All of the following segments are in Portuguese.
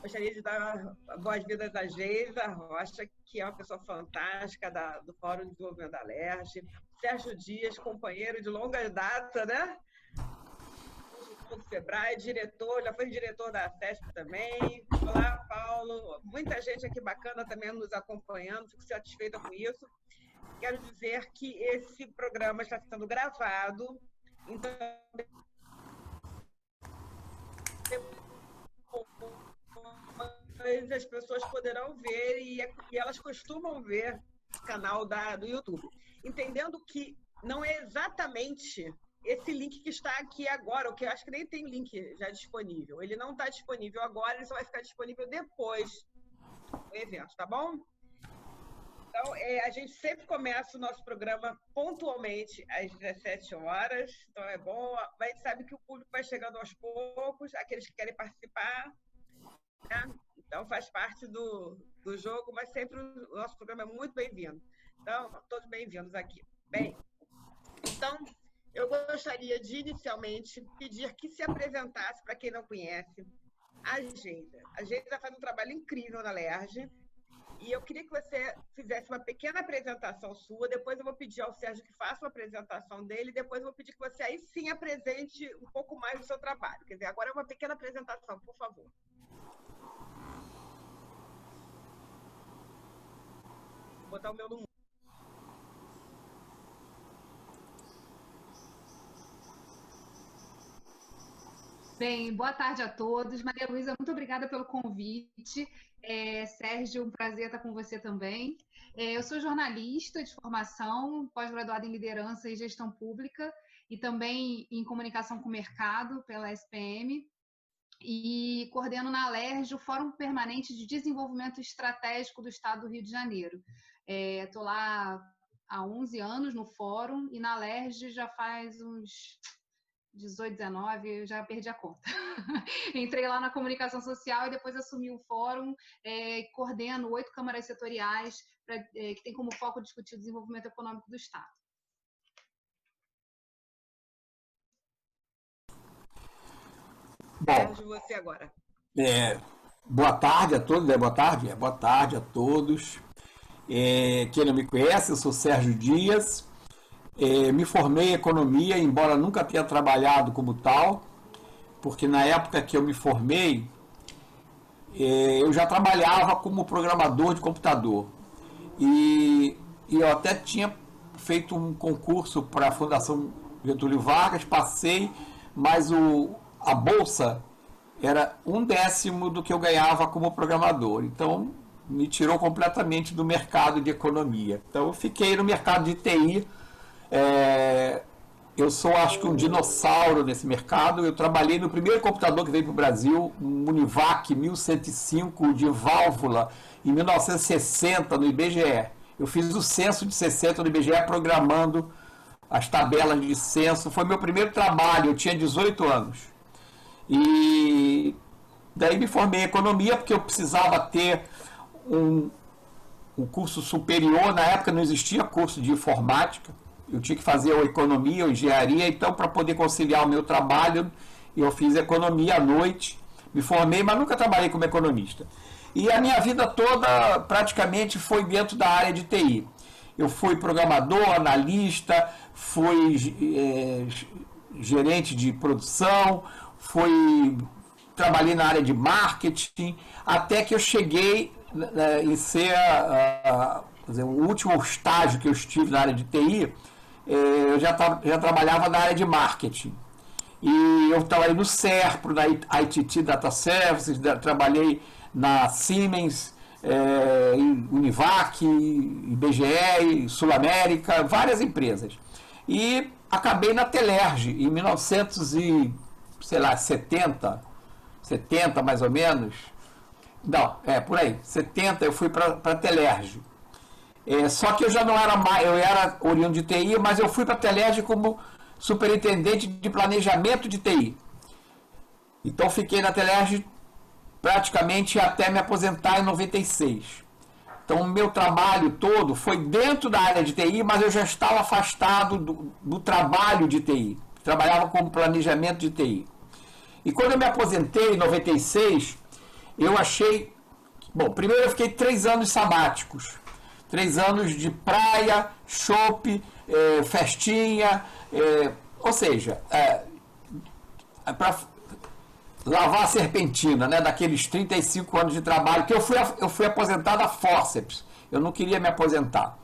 Gostaria de dar boas-vindas à Geisa Rocha, que é uma pessoa fantástica do Fórum de Desenvolvimento da Alerj. Sérgio Dias, companheiro de longa data, né? Do Sebrae, diretor, já foi diretor da CESP também. Olá, Paulo. Muita gente aqui bacana também nos acompanhando, fico satisfeita com isso. Quero dizer que esse programa está sendo gravado, então as pessoas poderão ver e elas costumam ver o canal do YouTube, entendendo que não é exatamente esse link que está aqui agora, o que eu acho que nem tem link já disponível. Ele não está disponível agora, ele só vai ficar disponível depois do evento, tá bom? Então, a gente sempre começa o nosso programa pontualmente às 17 horas, então é bom, mas a gente sabe que o público vai chegando aos poucos, aqueles que querem participar, né? Então faz parte do jogo, mas sempre o nosso programa é muito bem-vindo. Então, todos bem-vindos aqui. Bem, então, eu gostaria de, inicialmente, pedir que se apresentasse, para quem não conhece, a Geisa. A Geisa faz um trabalho incrível na Alerj, e eu queria que você fizesse uma pequena apresentação sua, depois eu vou pedir ao Sérgio que faça uma apresentação dele, depois eu vou pedir que você aí sim apresente um pouco mais do seu trabalho. Quer dizer, agora é uma pequena apresentação, por favor. Vou botar o meu no mundo. Bem, boa tarde a todos. Maria Luísa, muito obrigada pelo convite. Sérgio, um prazer estar com você também. Eu sou jornalista de formação, pós-graduada em liderança e gestão pública e também em comunicação com o mercado pela SPM, e coordeno na Alerj o Fórum Permanente de Desenvolvimento Estratégico do Estado do Rio de Janeiro. Estou lá há 11 anos no fórum e na Alerj já faz uns 18, 19, eu já perdi a conta. Entrei lá na comunicação social e depois assumi o fórum, coordeno 8 câmaras setoriais que tem como foco discutir o desenvolvimento econômico do Estado. Sérgio, você agora. Boa tarde a todos, boa tarde a todos. Quem não me conhece, eu sou Sérgio Dias. Me formei em economia, embora nunca tenha trabalhado como tal, porque na época que eu me formei, eu já trabalhava como programador de computador. E eu até tinha feito um concurso para a Fundação Getúlio Vargas, passei, mas a bolsa era 1/10 do que eu ganhava como programador. Então, me tirou completamente do mercado de economia. Então, eu fiquei no mercado de TI. Eu sou, acho que, um dinossauro nesse mercado. Eu trabalhei no primeiro computador que veio para o Brasil, um Univac 1105 de válvula, em 1960, no IBGE. Eu fiz o censo de 60 no IBGE, programando as tabelas de censo. Foi meu primeiro trabalho, eu tinha 18 anos. E daí me formei em economia, porque eu precisava ter um curso superior. Na época não existia curso de informática. Eu tinha que fazer ou economia ou engenharia, então para poder conciliar o meu trabalho, eu fiz economia à noite, me formei, mas nunca trabalhei como economista. E a minha vida toda praticamente foi dentro da área de TI. Eu fui programador, analista, fui gerente de produção, trabalhei na área de marketing, até que eu cheguei em ser o último estágio que eu estive na área de TI. Eu já trabalhava na área de marketing. E eu trabalhei no Serpro, na ITT Data Services, trabalhei na Siemens, Univac, IBGE, Sul América, várias empresas. E acabei na Telerj em 1970 mais ou menos. Não, por aí, 70 eu fui para a Telerj. Só que eu já não era mais, eu era oriundo de TI, mas eu fui para a Telerj como superintendente de planejamento de TI. Então fiquei na Telerj praticamente até me aposentar em 96. Então o meu trabalho todo foi dentro da área de TI, mas eu já estava afastado do trabalho de TI. Trabalhava como planejamento de TI. E quando eu me aposentei em 96, eu achei... Bom, primeiro eu fiquei 3 anos sabáticos. 3 anos de praia, chopp, festinha, ou seja, para lavar a serpentina, né, daqueles 35 anos de trabalho, que eu fui aposentado a fórceps, eu não queria me aposentar.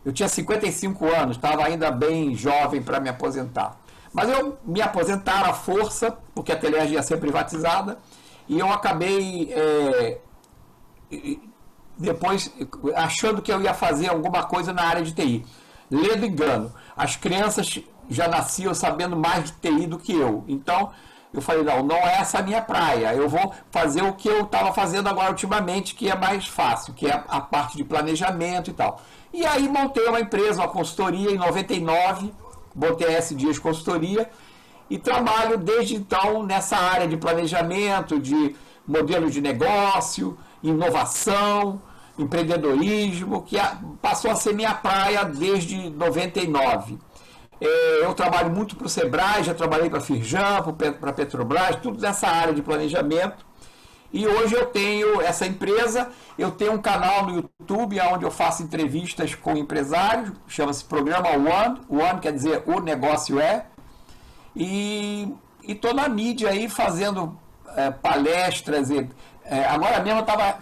Eu tinha 55 anos, estava ainda bem jovem para me aposentar. Mas eu me aposentaram à força, porque a Telerge ia ser privatizada, e eu acabei... depois achando que eu ia fazer alguma coisa na área de TI. Lendo engano. As crianças já nasciam sabendo mais de TI do que eu. Então, eu falei, não é essa a minha praia. Eu vou fazer o que eu estava fazendo agora ultimamente, que é mais fácil, que é a parte de planejamento e tal. E aí montei uma empresa, uma consultoria em 99, botei a S Dias Consultoria, e trabalho desde então nessa área de planejamento, de modelo de negócio, inovação, empreendedorismo, que passou a ser minha praia desde 99. Eu trabalho muito para o Sebrae, já trabalhei para a Firjan, para a Petrobras, tudo nessa área de planejamento. E hoje eu tenho essa empresa, eu tenho um canal no YouTube onde eu faço entrevistas com empresários, chama-se Programa One, One quer dizer o negócio é, e estou na mídia aí fazendo palestras. Agora mesmo eu estava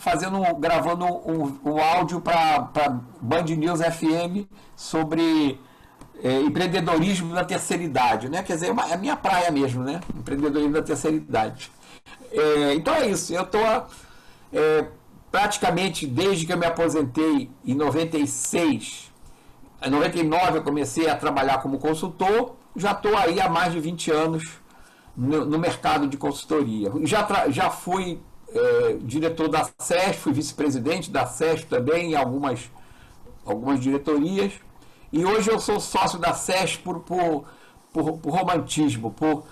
gravando um áudio para Band News FM sobre empreendedorismo da terceira idade, né? Quer dizer, é a minha praia mesmo, né? Empreendedorismo da terceira idade. Então é isso, eu estou praticamente desde que eu me aposentei em 96, em 99 eu comecei a trabalhar como consultor, já estou aí há mais de 20 anos no mercado de consultoria. Já fui diretor da SESP, fui vice-presidente da SESP também em algumas diretorias, e hoje eu sou sócio da SESP por romantismo, por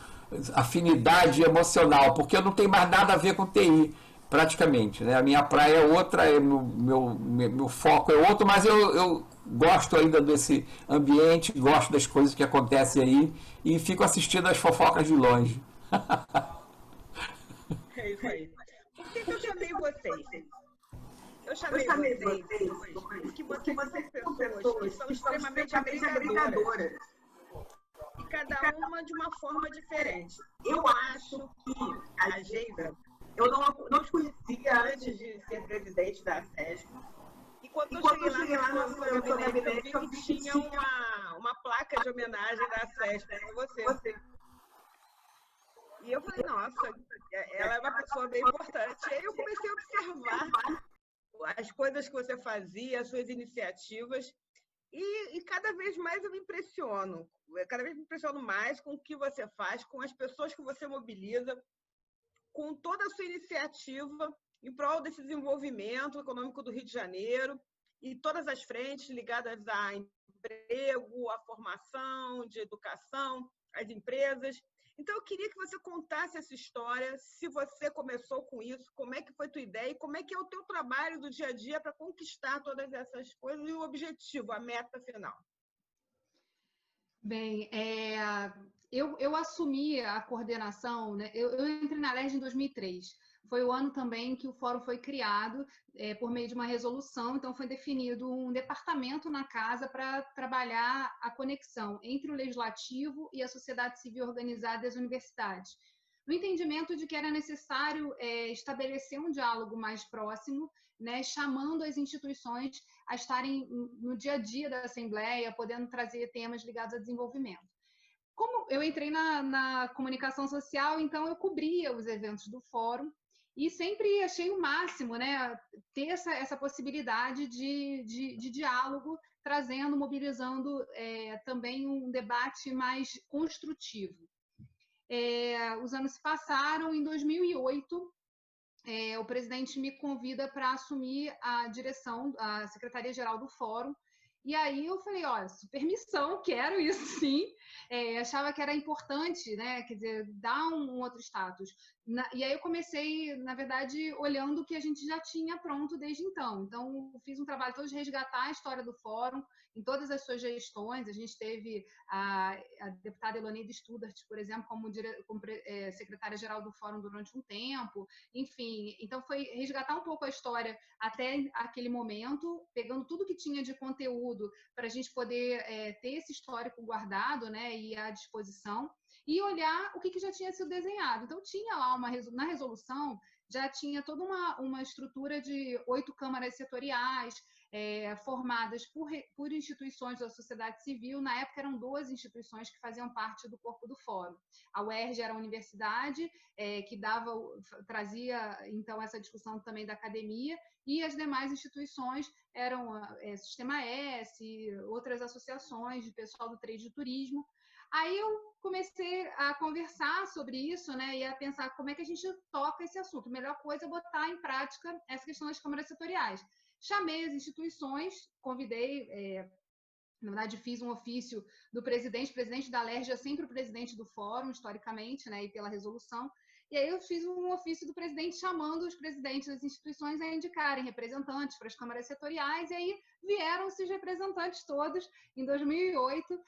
afinidade emocional, porque eu não tenho mais nada a ver com TI, praticamente, né? A minha praia é outra, meu foco é outro, mas eu gosto ainda desse ambiente, gosto das coisas que acontecem aí e fico assistindo as fofocas de longe. É isso aí. Por que eu chamei vocês? Eu chamei vocês porque vocês são pessoas que são extremamente agregadoras. E cada uma de uma forma diferente. Eu acho que a Geisa, eu não te conhecia antes de ser presidente da SESP. E quando eu cheguei lá no seu gabinete, eu vi que tinha uma placa de homenagem da SESP para você. E eu falei, nossa, ela é uma pessoa bem importante. E aí eu comecei a observar as coisas que você fazia, as suas iniciativas. E cada vez mais eu me impressiono. Cada vez me impressiono mais com o que você faz, com as pessoas que você mobiliza, com toda a sua iniciativa em prol desse desenvolvimento econômico do Rio de Janeiro e todas as frentes ligadas a emprego, a formação, de educação, as empresas. Então, eu queria que você contasse essa história, se você começou com isso, como é que foi a tua ideia e como é que é o teu trabalho do dia a dia para conquistar todas essas coisas e o objetivo, a meta final. Bem, eu assumi a coordenação, né? Eu entrei na LERJ em 2003. Foi o ano também que o fórum foi criado por meio de uma resolução, então foi definido um departamento na casa para trabalhar a conexão entre o legislativo e a sociedade civil organizada e as universidades. No entendimento de que era necessário estabelecer um diálogo mais próximo, né, chamando as instituições a estarem no dia a dia da Assembleia, podendo trazer temas ligados a desenvolvimento. Como eu entrei na comunicação social, então eu cobria os eventos do fórum e sempre achei o máximo, né, ter essa possibilidade de diálogo, trazendo, mobilizando também um debate mais construtivo. Os anos se passaram, em 2008, o presidente me convida para assumir a direção, a Secretaria-Geral do Fórum, e aí eu falei, olha, super missão, quero isso sim, achava que era importante, né? Quer dizer, dar um outro status. E aí eu comecei, na verdade, olhando o que a gente já tinha pronto desde então. Então, fiz um trabalho todo de resgatar a história do fórum em todas as suas gestões. A gente teve a deputada Eloneide Studart, por exemplo, como secretária-geral do fórum durante um tempo. Enfim, então foi resgatar um pouco a história até aquele momento, pegando tudo que tinha de conteúdo para a gente poder ter esse histórico guardado, né, e à disposição, e olhar o que já tinha sido desenhado. Então, tinha lá na resolução, já tinha toda uma estrutura de 8 câmaras setoriais, formadas por instituições da sociedade civil. Na época, eram 12 instituições que faziam parte do corpo do fórum. A UERJ era a universidade, que trazia, então, essa discussão também da academia, e as demais instituições eram Sistema S, outras associações de pessoal do trade de turismo. Aí eu comecei a conversar sobre isso, né, e a pensar como é que a gente toca esse assunto. A melhor coisa é botar em prática essa questão das câmaras setoriais. Chamei as instituições, convidei, na verdade, fiz um ofício do presidente. O presidente da LERJ é sempre o presidente do fórum, historicamente, né, e pela resolução. E aí eu fiz um ofício do presidente chamando os presidentes das instituições a indicarem representantes para as câmaras setoriais, e aí vieram esses representantes todos, em 2008,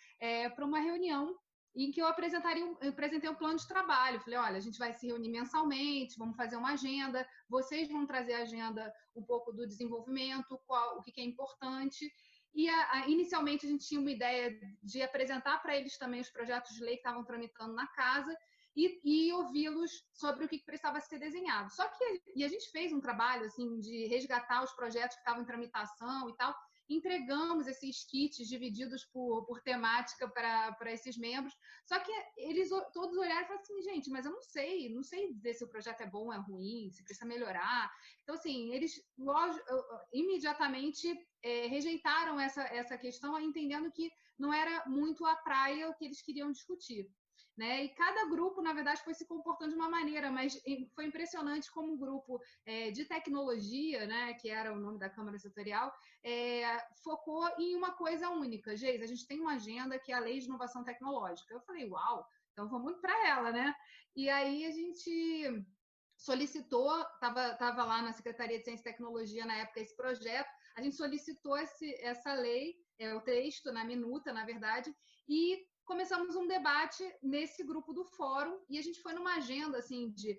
para uma reunião em que eu apresentei um plano de trabalho. Falei, olha, a gente vai se reunir mensalmente, vamos fazer uma agenda, vocês vão trazer a agenda um pouco do desenvolvimento, o que é importante. E inicialmente a gente tinha uma ideia de apresentar para eles também os projetos de lei que estavam tramitando na casa e ouvi-los sobre o que precisava ser desenhado. Só que a gente fez um trabalho assim de resgatar os projetos que estavam em tramitação e tal, entregamos esses kits divididos por temática para esses membros, só que eles todos olharam e falaram assim, gente, mas eu não sei dizer se o projeto é bom ou é ruim, se precisa melhorar. Então, assim, eles imediatamente rejeitaram essa questão, entendendo que não era muito a praia o que eles queriam discutir. Né? E cada grupo, na verdade, foi se comportando de uma maneira, mas foi impressionante como um grupo de tecnologia, né, que era o nome da Câmara Setorial, focou em uma coisa única. Geis, a gente tem uma agenda que é a Lei de Inovação Tecnológica. Eu falei, uau, então vamos para ela, né? E aí a gente solicitou, estava lá na Secretaria de Ciência e Tecnologia na época esse projeto, a gente solicitou essa lei, o texto, na minuta, na verdade, e começamos um debate nesse grupo do fórum, e a gente foi numa agenda assim, de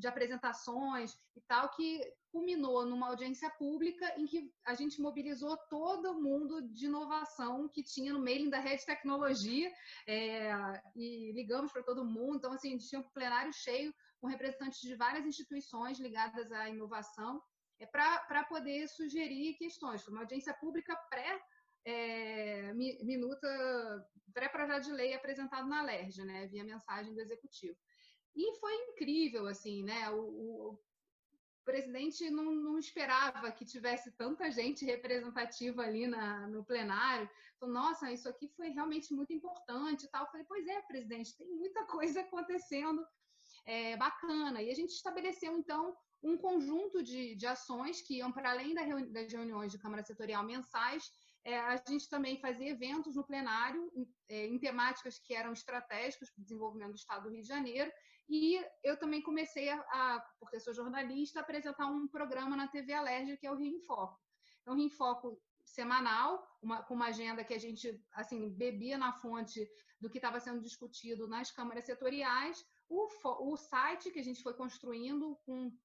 apresentações e tal, que culminou numa audiência pública em que a gente mobilizou todo mundo de inovação que tinha no mailing da Rede Tecnologia, e ligamos para todo mundo. Então, assim, a gente tinha um plenário cheio com representantes de várias instituições ligadas à inovação, para poder sugerir questões. Foi uma audiência pública pré-projeto de lei apresentado na LERJ, né, via mensagem do executivo. E foi incrível, assim, né, o presidente não esperava que tivesse tanta gente representativa ali no plenário. Falou, nossa, isso aqui foi realmente muito importante e tal. Eu falei, pois é, presidente, tem muita coisa acontecendo bacana. E a gente estabeleceu, então, um conjunto de ações que iam para além das reuniões de Câmara Setorial mensais. A gente também fazia eventos no plenário em temáticas que eram estratégicas para o desenvolvimento do Estado do Rio de Janeiro, e eu também comecei porque sou jornalista, a apresentar um programa na TV Alerj, que é o Rio em Foco. Então, o Rio em Foco semanal, com uma agenda que a gente assim, bebia na fonte do que estava sendo discutido nas câmaras setoriais, o site que a gente foi construindo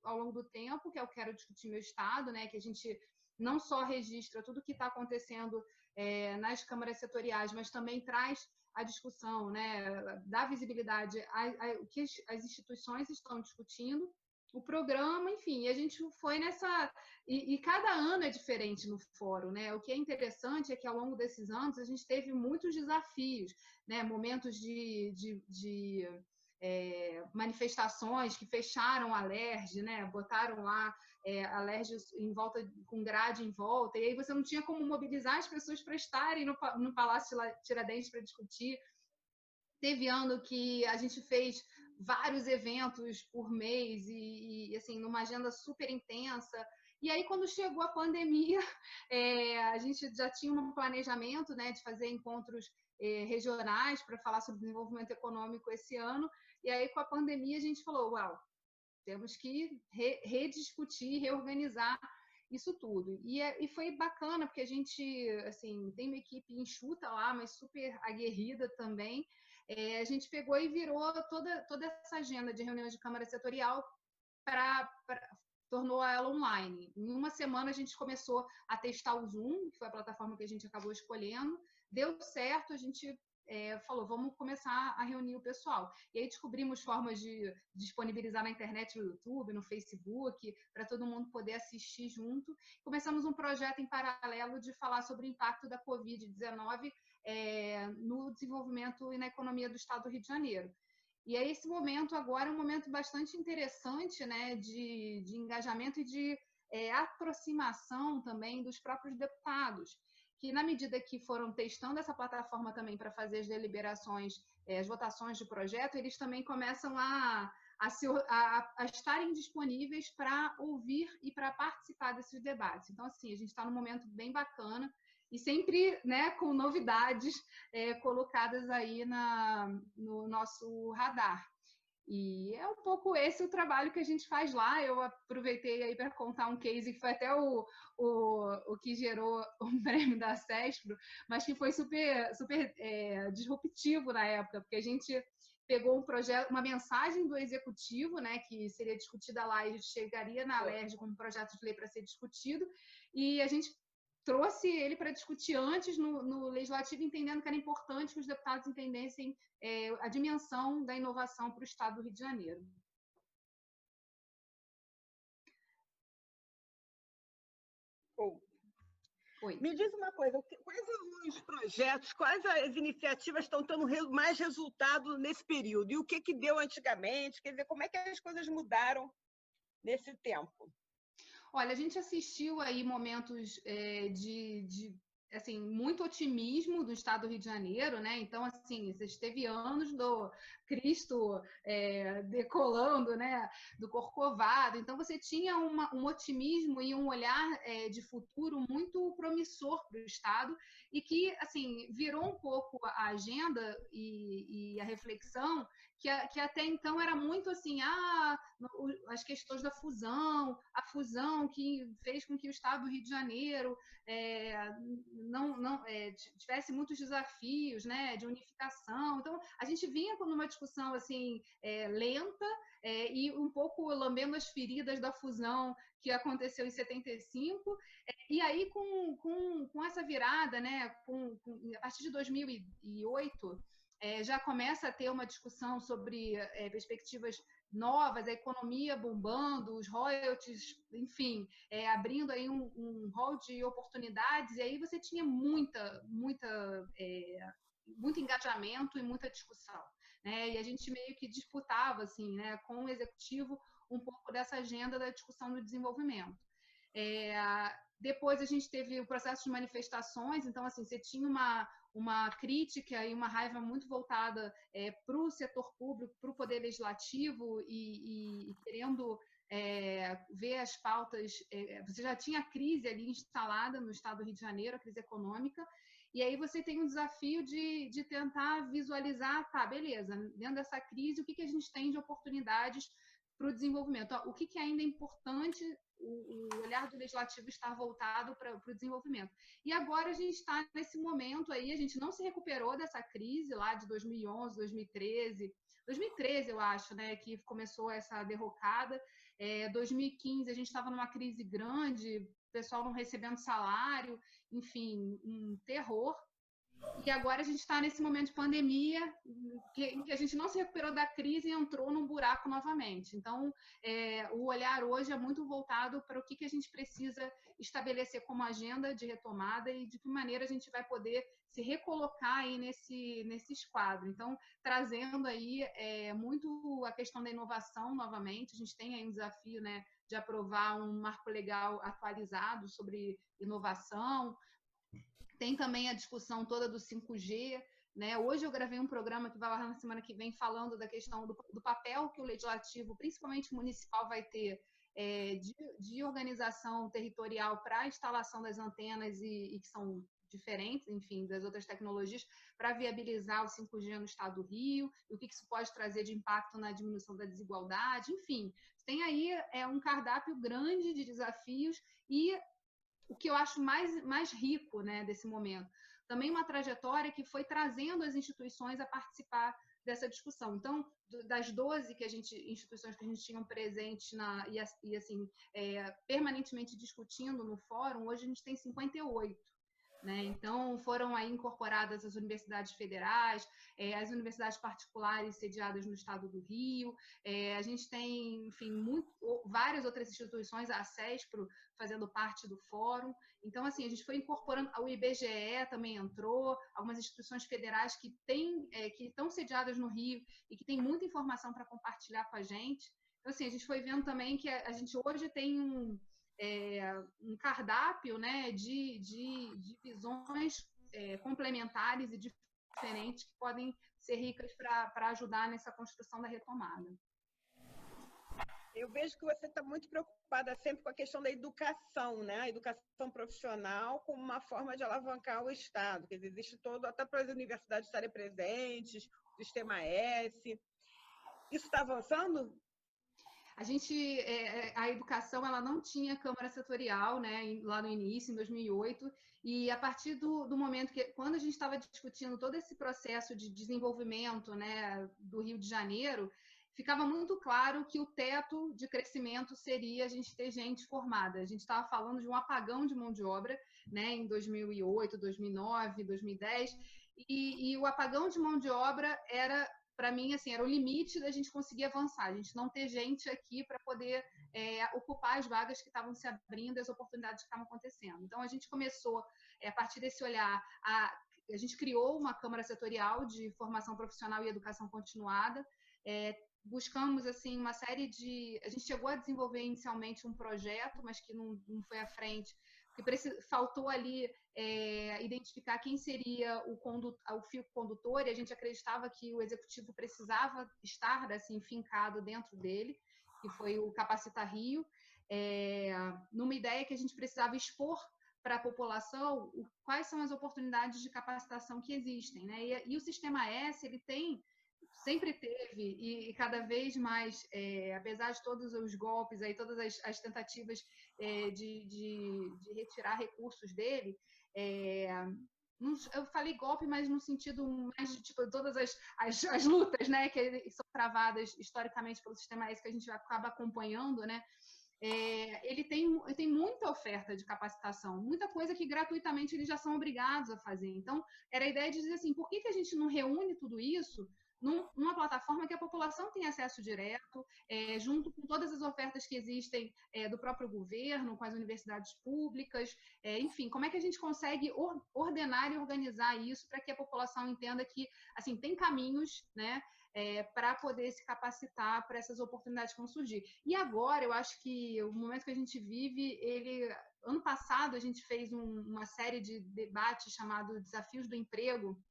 ao longo do tempo, que é o Quero Discutir Meu Estado, né, que a gente não só registra tudo o que está acontecendo nas câmaras setoriais, mas também traz a discussão, né, dá visibilidade ao que as instituições estão discutindo, o programa, enfim, e a gente foi nessa... E cada ano é diferente no fórum, né? O que é interessante é que ao longo desses anos a gente teve muitos desafios, né? Momentos de manifestações que fecharam a LERJ, né? Botaram lá a LERJ em volta, com grade em volta, e aí você não tinha como mobilizar as pessoas para estarem no Palácio Tiradentes para discutir. Teve ano que a gente fez vários eventos por mês e assim, numa agenda super intensa. E aí, quando chegou a pandemia, a gente já tinha um planejamento, né, de fazer encontros regionais para falar sobre desenvolvimento econômico esse ano. E aí, com a pandemia, a gente falou, uau, temos que rediscutir, reorganizar isso tudo. E foi bacana, porque a gente, assim, tem uma equipe enxuta lá, mas super aguerrida também. A gente pegou e virou toda essa agenda de reunião de Câmara Setorial tornou ela online. Em uma semana, a gente começou a testar o Zoom, que foi a plataforma que a gente acabou escolhendo. Deu certo, a gente falou, vamos começar a reunir o pessoal. E aí descobrimos formas de disponibilizar na internet, no YouTube, no Facebook, para todo mundo poder assistir junto. Começamos um projeto em paralelo de falar sobre o impacto da Covid-19 no desenvolvimento e na economia do Estado do Rio de Janeiro. E aí esse momento agora é um momento bastante interessante, né, de engajamento e de aproximação também dos próprios deputados, que na medida que foram testando essa plataforma também para fazer as deliberações, as votações de projeto, eles também começam a estarem disponíveis para ouvir e para participar desses debates. Então, assim, a gente está num momento bem bacana e sempre, né, com novidades colocadas aí no nosso radar. E é um pouco esse o trabalho que a gente faz lá. Eu aproveitei aí para contar um case que foi até o que gerou o prêmio da CESPRO, mas que foi super disruptivo na época, porque a gente pegou um projeto, uma mensagem do executivo, né, que seria discutida lá e chegaria na LERJ como projeto de lei para ser discutido, e a gente trouxe ele para discutir antes no Legislativo, entendendo que era importante que os deputados entendessem a dimensão da inovação para o Estado do Rio de Janeiro. Oi. Me diz uma coisa, quais os projetos, quais as iniciativas estão tendo mais resultado nesse período? E o que deu antigamente? Quer dizer, como é que as coisas mudaram nesse tempo? Olha, a gente assistiu aí momentos de assim, muito otimismo do Estado do Rio de Janeiro, né? Então, assim, teve anos do Cristo decolando, né? Do Corcovado. Então, você tinha um otimismo e um olhar de futuro muito promissor para o Estado e que, assim, virou um pouco a agenda e a reflexão que até então era muito assim, as questões da fusão, a fusão que fez com que o Estado do Rio de Janeiro tivesse muitos desafios, né, de unificação. Então, a gente vinha com uma discussão assim lenta e um pouco lambendo as feridas da fusão que aconteceu em 75. E aí, com essa virada, né, a partir de 2008, já começa a ter uma discussão sobre perspectivas novas, a economia bombando, os royalties, enfim, abrindo aí um hall de oportunidades, e aí você tinha muito engajamento e muita discussão, né? E a gente meio que disputava, assim, né, com o executivo um pouco dessa agenda da discussão do desenvolvimento. Depois a gente teve o processo de manifestações, então, assim, você tinha uma crítica e uma raiva muito voltada para o setor público, para o poder legislativo e querendo ver as pautas. Você já tinha a crise ali instalada no Estado do Rio de Janeiro, a crise econômica, e aí você tem um desafio de tentar visualizar, tá, beleza, dentro dessa crise, o que a gente tem de oportunidades para o desenvolvimento? O que ainda é importante o olhar do legislativo estar voltado para o desenvolvimento. E agora a gente está nesse momento aí, a gente não se recuperou dessa crise lá de 2011, 2013, eu acho, né, que começou essa derrocada. 2015 a gente estava numa crise grande, o pessoal não recebendo salário, enfim, um terror. E agora a gente está nesse momento de pandemia, em que a gente não se recuperou da crise e entrou num buraco novamente. Então, o olhar hoje é muito voltado para o que a gente precisa estabelecer como agenda de retomada e de que maneira a gente vai poder se recolocar aí nesse esquadro. Então, trazendo aí muito a questão da inovação novamente. A gente tem aí um desafio, né, de aprovar um marco legal atualizado sobre inovação. Tem também a discussão toda do 5G, né? Hoje eu gravei um programa que vai lá na semana que vem falando da questão do papel que o legislativo, principalmente municipal, vai ter de organização territorial para a instalação das antenas e que são diferentes, enfim, das outras tecnologias, para viabilizar o 5G no estado do Rio, e o que isso pode trazer de impacto na diminuição da desigualdade, enfim. Tem aí um cardápio grande de desafios e o que eu acho mais rico, né, desse momento. Também uma trajetória que foi trazendo as instituições a participar dessa discussão. Então, das 12 instituições que a gente tinha presentes permanentemente discutindo no fórum, hoje a gente tem 58. Né? Então, foram aí incorporadas as universidades federais, as universidades particulares sediadas no estado do Rio, a gente tem, enfim, várias outras instituições, a CESPRO fazendo parte do fórum. Então, assim, a gente foi incorporando, o IBGE também entrou, algumas instituições federais que estão sediadas no Rio e que têm muita informação para compartilhar com a gente. Então, assim, a gente foi vendo também que a gente hoje tem um cardápio, né, de visões complementares e diferentes que podem ser ricas para ajudar nessa construção da retomada. Eu vejo que você está muito preocupada sempre com a questão da educação, né? A educação profissional como uma forma de alavancar o Estado. Quer dizer, existe até para as universidades estarem presentes, o Sistema S. Isso está avançando? A educação ela não tinha Câmara Setorial, né, lá no início, em 2008, e a partir do momento quando a gente estava discutindo todo esse processo de desenvolvimento, né, do Rio de Janeiro, ficava muito claro que o teto de crescimento seria a gente ter gente formada. A gente estava falando de um apagão de mão de obra, né, em 2008, 2009, 2010, e o apagão de mão de obra era, para mim, assim, era o limite da gente conseguir avançar, a gente não ter gente aqui para poder ocupar as vagas que estavam se abrindo, as oportunidades que estavam acontecendo. Então, a gente começou, a partir desse olhar, a gente criou uma Câmara Setorial de Formação Profissional e Educação Continuada, buscamos, assim, uma série de... A gente chegou a desenvolver inicialmente um projeto, mas que não foi à frente, porque faltou ali identificar quem seria o fio condutor, e a gente acreditava que o executivo precisava estar, assim, fincado dentro dele, que foi o Capacita Rio, numa ideia que a gente precisava expor para a população quais são as oportunidades de capacitação que existem, né? E o Sistema S, ele sempre teve, e cada vez mais, apesar de todos os golpes, aí, todas as tentativas de retirar recursos dele, eu falei golpe, mas no sentido mais de tipo, todas as lutas, né, que são travadas historicamente pelo Sistema S, que a gente acaba acompanhando, né, ele tem muita oferta de capacitação, muita coisa que gratuitamente eles já são obrigados a fazer. Então, era a ideia de dizer assim, por que a gente não reúne tudo isso numa plataforma que a população tem acesso direto, junto com todas as ofertas que existem do próprio governo, com as universidades públicas, enfim, como é que a gente consegue ordenar e organizar isso para que a população entenda que, assim, tem caminhos, né, para poder se capacitar para essas oportunidades que vão surgir. E agora, eu acho que o momento que a gente vive, ano passado a gente fez uma série de debates chamado Desafios do Emprego,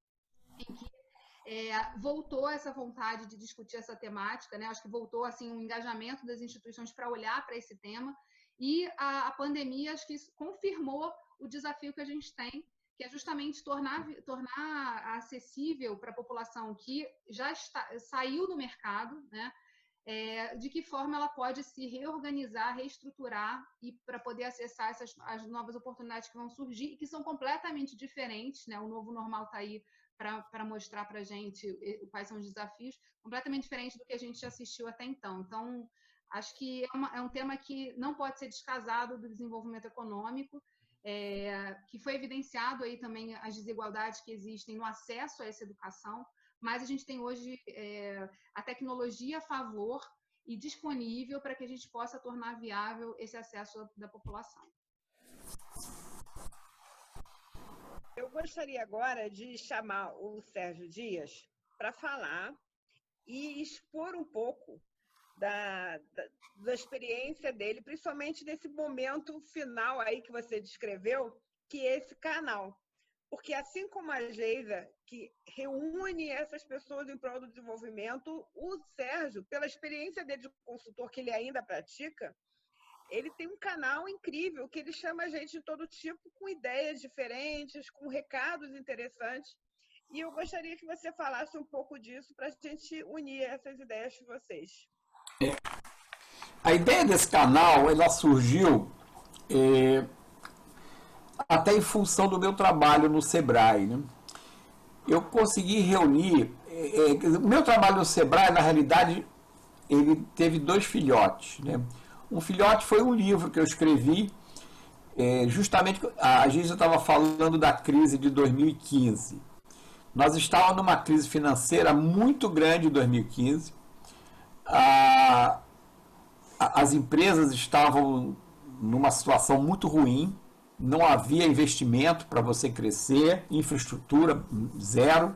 em que voltou essa vontade de discutir essa temática, né? Acho que voltou, assim, um engajamento das instituições para olhar para esse tema, e a pandemia, acho que isso confirmou o desafio que a gente tem, que é justamente tornar acessível para a população que já saiu do mercado, né? De que forma ela pode se reorganizar, reestruturar e para poder acessar as novas oportunidades que vão surgir e que são completamente diferentes, né? O novo normal está aí para mostrar para a gente quais são os desafios, completamente diferente do que a gente assistiu até então. Então, acho que é um tema que não pode ser descasado do desenvolvimento econômico, que foi evidenciado aí também as desigualdades que existem no acesso a essa educação, mas a gente tem hoje a tecnologia a favor e disponível para que a gente possa tornar viável esse acesso da população. Eu gostaria agora de chamar o Sérgio Dias para falar e expor um pouco da experiência dele, principalmente desse momento final aí que você descreveu, que é esse canal. Porque, assim como a Geisa, que reúne essas pessoas em prol do desenvolvimento, o Sérgio, pela experiência dele de consultor que ele ainda pratica, ele tem um canal incrível que ele chama a gente de todo tipo, com ideias diferentes, com recados interessantes. E eu gostaria que você falasse um pouco disso para a gente unir essas ideias de vocês. A ideia desse canal, ela surgiu até em função do meu trabalho no Sebrae, né? Eu consegui reunir... o meu trabalho no Sebrae, na realidade, ele teve 2 filhotes, né? Um filhote foi um livro que eu escrevi, justamente, a gente estava falando da crise de 2015. Nós estávamos numa crise financeira muito grande em 2015. As empresas estavam numa situação muito ruim, não havia investimento para você crescer, infraestrutura zero.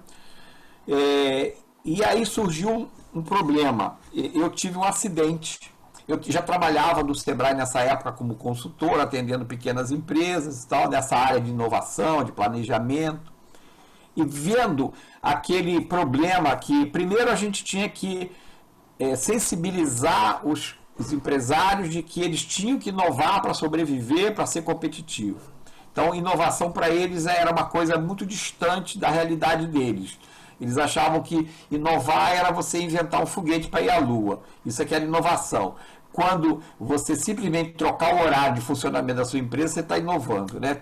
E aí surgiu um problema. Eu tive um acidente. Eu já trabalhava no Sebrae nessa época como consultor, atendendo pequenas empresas e tal, nessa área de inovação, de planejamento. E vendo aquele problema que, primeiro, a gente tinha que sensibilizar os empresários de que eles tinham que inovar para sobreviver, para ser competitivo. Então, inovação para eles era uma coisa muito distante da realidade deles. Eles achavam que inovar era você inventar um foguete para ir à Lua. Isso aqui era inovação. Quando você simplesmente trocar o horário de funcionamento da sua empresa, você está inovando, né?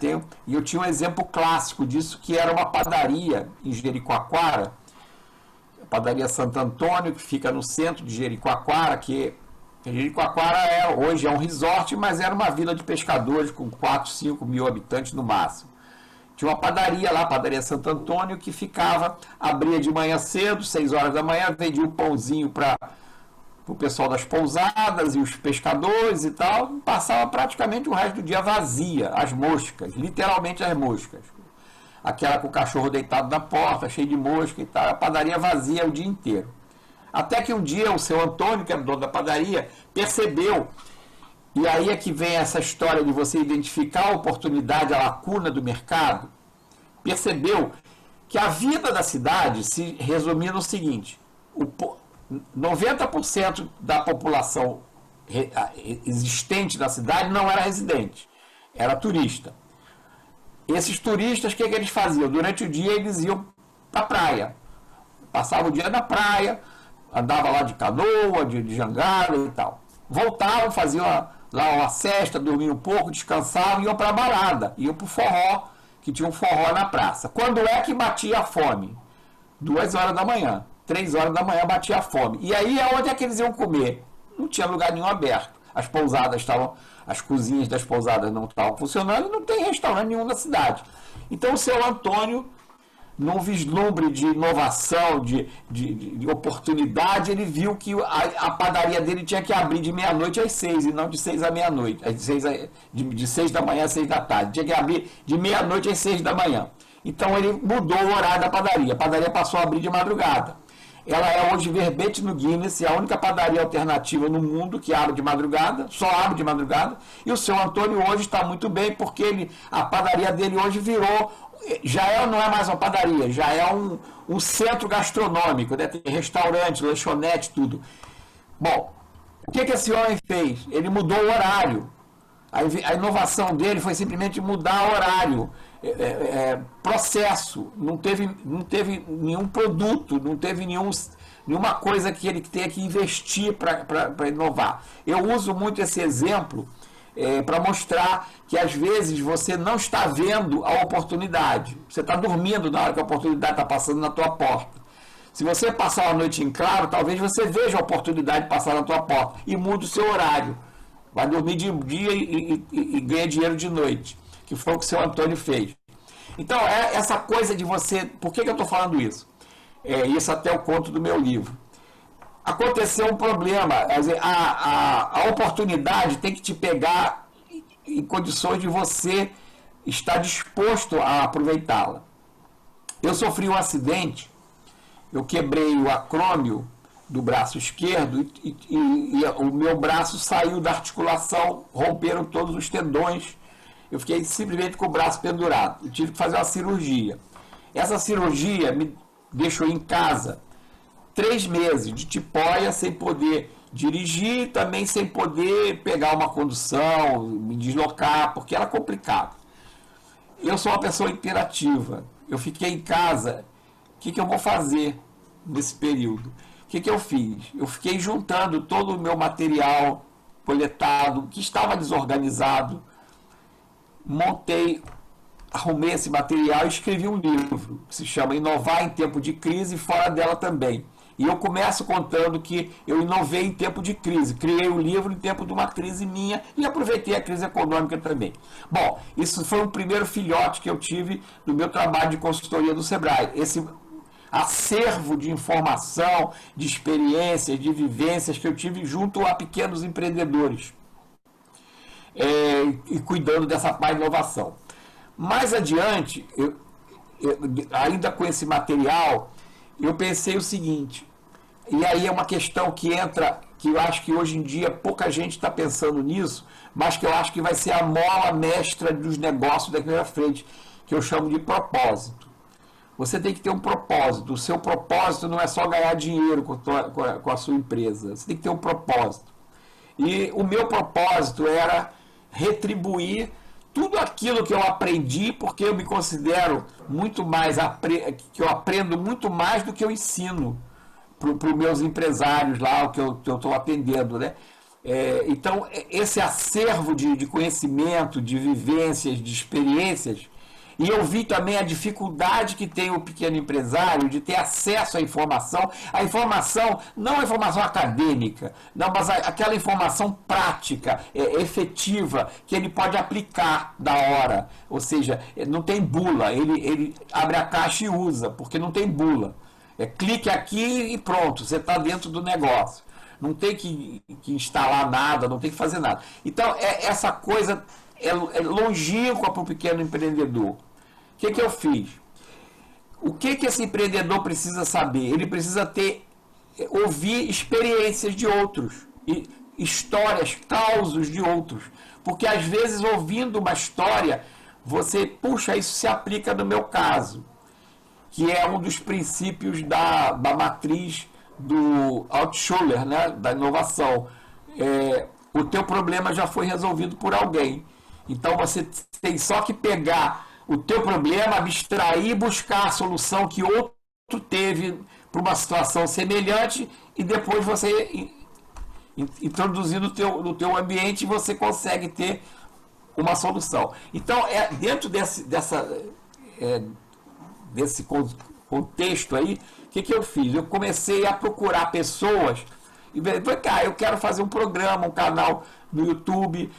E eu tinha um exemplo clássico disso, que era uma padaria em Jericoacoara, a padaria Santo Antônio, que fica no centro de Jericoacoara, que Jericoacoara hoje é um resort, mas era uma vila de pescadores com 4, 5 mil habitantes no máximo. Tinha uma padaria lá, a padaria Santo Antônio, que abria de manhã cedo, 6 horas da manhã, vendia o pãozinho para o pessoal das pousadas e os pescadores e tal, passava praticamente o resto do dia vazia, as moscas, literalmente as moscas. Aquela com o cachorro deitado na porta, cheio de mosca e tal, a padaria vazia o dia inteiro. Até que um dia o seu Antônio, que era o dono da padaria, percebeu, e aí é que vem essa história de você identificar a oportunidade, a lacuna do mercado, percebeu que a vida da cidade se resumia no seguinte: 90% da população existente na cidade não era residente, era turista. Esses turistas, o que eles faziam? Durante o dia eles iam para a praia, passavam o dia na praia, andavam lá de canoa, de jangada e tal. Voltavam, faziam lá uma cesta, dormiam um pouco, descansavam, iam para a balada, iam para o forró, que tinha um forró na praça. Quando é que batia a fome? 2 horas da manhã. 3 horas da manhã batia a fome. E aí, aonde é que eles iam comer? Não tinha lugar nenhum aberto. As cozinhas das pousadas não estavam funcionando e não tem restaurante nenhum na cidade. Então, o seu Antônio, num vislumbre de inovação, de oportunidade, ele viu que a padaria dele tinha que abrir de meia-noite às 6, e não de 6 à meia-noite. De 6 da manhã às 6 da tarde. Tinha que abrir de meia-noite às 6 da manhã. Então, ele mudou o horário da padaria. A padaria passou a abrir de madrugada. Ela é hoje verbete no Guinness, é a única padaria alternativa no mundo que abre de madrugada, só abre de madrugada. E o seu Antônio hoje está muito bem, porque a padaria dele hoje virou, não é mais uma padaria, já é um centro gastronômico, né? Tem restaurante, lanchonete, tudo. Bom, o que esse homem fez? Ele mudou o horário. A inovação dele foi simplesmente mudar o horário. Processo, não teve nenhum produto, não teve nenhuma coisa que ele tenha que investir para inovar. Eu uso muito esse exemplo para mostrar que às vezes você não está vendo a oportunidade, você está dormindo na hora que a oportunidade está passando na tua porta. Se você passar a noite em claro, talvez você veja a oportunidade passar na tua porta e mude o seu horário, vai dormir de dia e ganha dinheiro de noite, que foi o que o seu Antônio fez. Então, essa coisa de você... Por que eu estou falando isso? Isso até o conto do meu livro. Aconteceu um problema. Quer dizer, a oportunidade tem que te pegar em condições de você estar disposto a aproveitá-la. Eu sofri um acidente, eu quebrei o acrômio do braço esquerdo e o meu braço saiu da articulação, romperam todos os tendões. Eu fiquei simplesmente com o braço pendurado. Eu tive que fazer uma cirurgia. Essa cirurgia me deixou em casa 3 meses de tipóia, sem poder dirigir também sem poder pegar uma condução, me deslocar, porque era complicado. Eu sou uma pessoa imperativa. Eu fiquei em casa. O que eu vou fazer nesse período? O que eu fiz? Eu fiquei juntando todo o meu material coletado, que estava desorganizado, arrumei esse material e escrevi um livro, que se chama Inovar em Tempo de Crise e Fora dela também. E eu começo contando que eu inovei em tempo de crise, criei um livro em tempo de uma crise minha e aproveitei a crise econômica também. Bom, isso foi um primeiro filhote que eu tive no meu trabalho de consultoria do Sebrae. Esse acervo de informação, de experiências, de vivências que eu tive junto a pequenos empreendedores e cuidando dessa parte de inovação. Mais adiante, ainda com esse material, eu pensei o seguinte, e aí é uma questão que entra, que eu acho que hoje em dia pouca gente está pensando nisso, mas que eu acho que vai ser a mola mestra dos negócios daqui para frente, que eu chamo de propósito. Você tem que ter um propósito. O seu propósito não é só ganhar dinheiro com a sua empresa. Você tem que ter um propósito. E o meu propósito era retribuir tudo aquilo que eu aprendi, porque eu me considero muito mais, que eu aprendo muito mais do que eu ensino para os meus empresários lá, o que eu estou atendendo, né? Então, esse acervo de conhecimento, de vivências, de experiências, e eu vi também a dificuldade que tem o pequeno empresário de ter acesso à informação. A informação, não a informação acadêmica, não, mas aquela informação prática, efetiva, que ele pode aplicar da hora. Ou seja, não tem bula, ele abre a caixa e usa, porque não tem bula. Clique aqui e pronto, você está dentro do negócio. Não tem que instalar nada, não tem que fazer nada. Então, essa coisa é longínqua para o pequeno empreendedor. O que eu fiz? O que esse empreendedor precisa saber? Ele precisa ouvir experiências de outros, histórias, causos de outros. Porque às vezes, ouvindo uma história, você, puxa, isso se aplica no meu caso, que é um dos princípios da matriz do Altshuler, né, da inovação. O teu problema já foi resolvido por alguém. Então você tem só que pegar o teu problema, abstrair e buscar a solução que outro teve para uma situação semelhante e depois você introduzir no teu ambiente você consegue ter uma solução. Então, dentro desse contexto aí, o que eu fiz? Eu comecei a procurar pessoas e falei, cara, eu quero fazer um programa, um canal no YouTube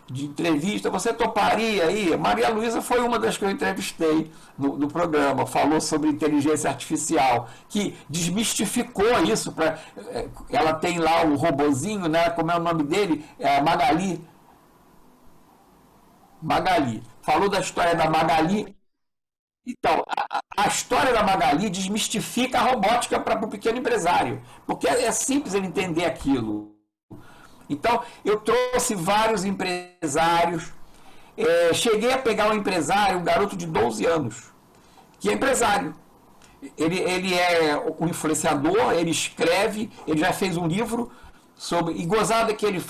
de entrevista, você toparia aí? Maria Luísa foi uma das que eu entrevistei no programa, falou sobre inteligência artificial, que desmistificou isso. Ela tem lá o robozinho, né? Como é o nome dele? Magali. Falou da história da Magali. Então, a história da Magali desmistifica a robótica para o pequeno empresário, porque é simples ele entender aquilo. Então, eu trouxe vários empresários, cheguei a pegar um empresário, um garoto de 12 anos, que é empresário. Ele é um influenciador, ele escreve, ele já fez um livro sobre, e gozada que ele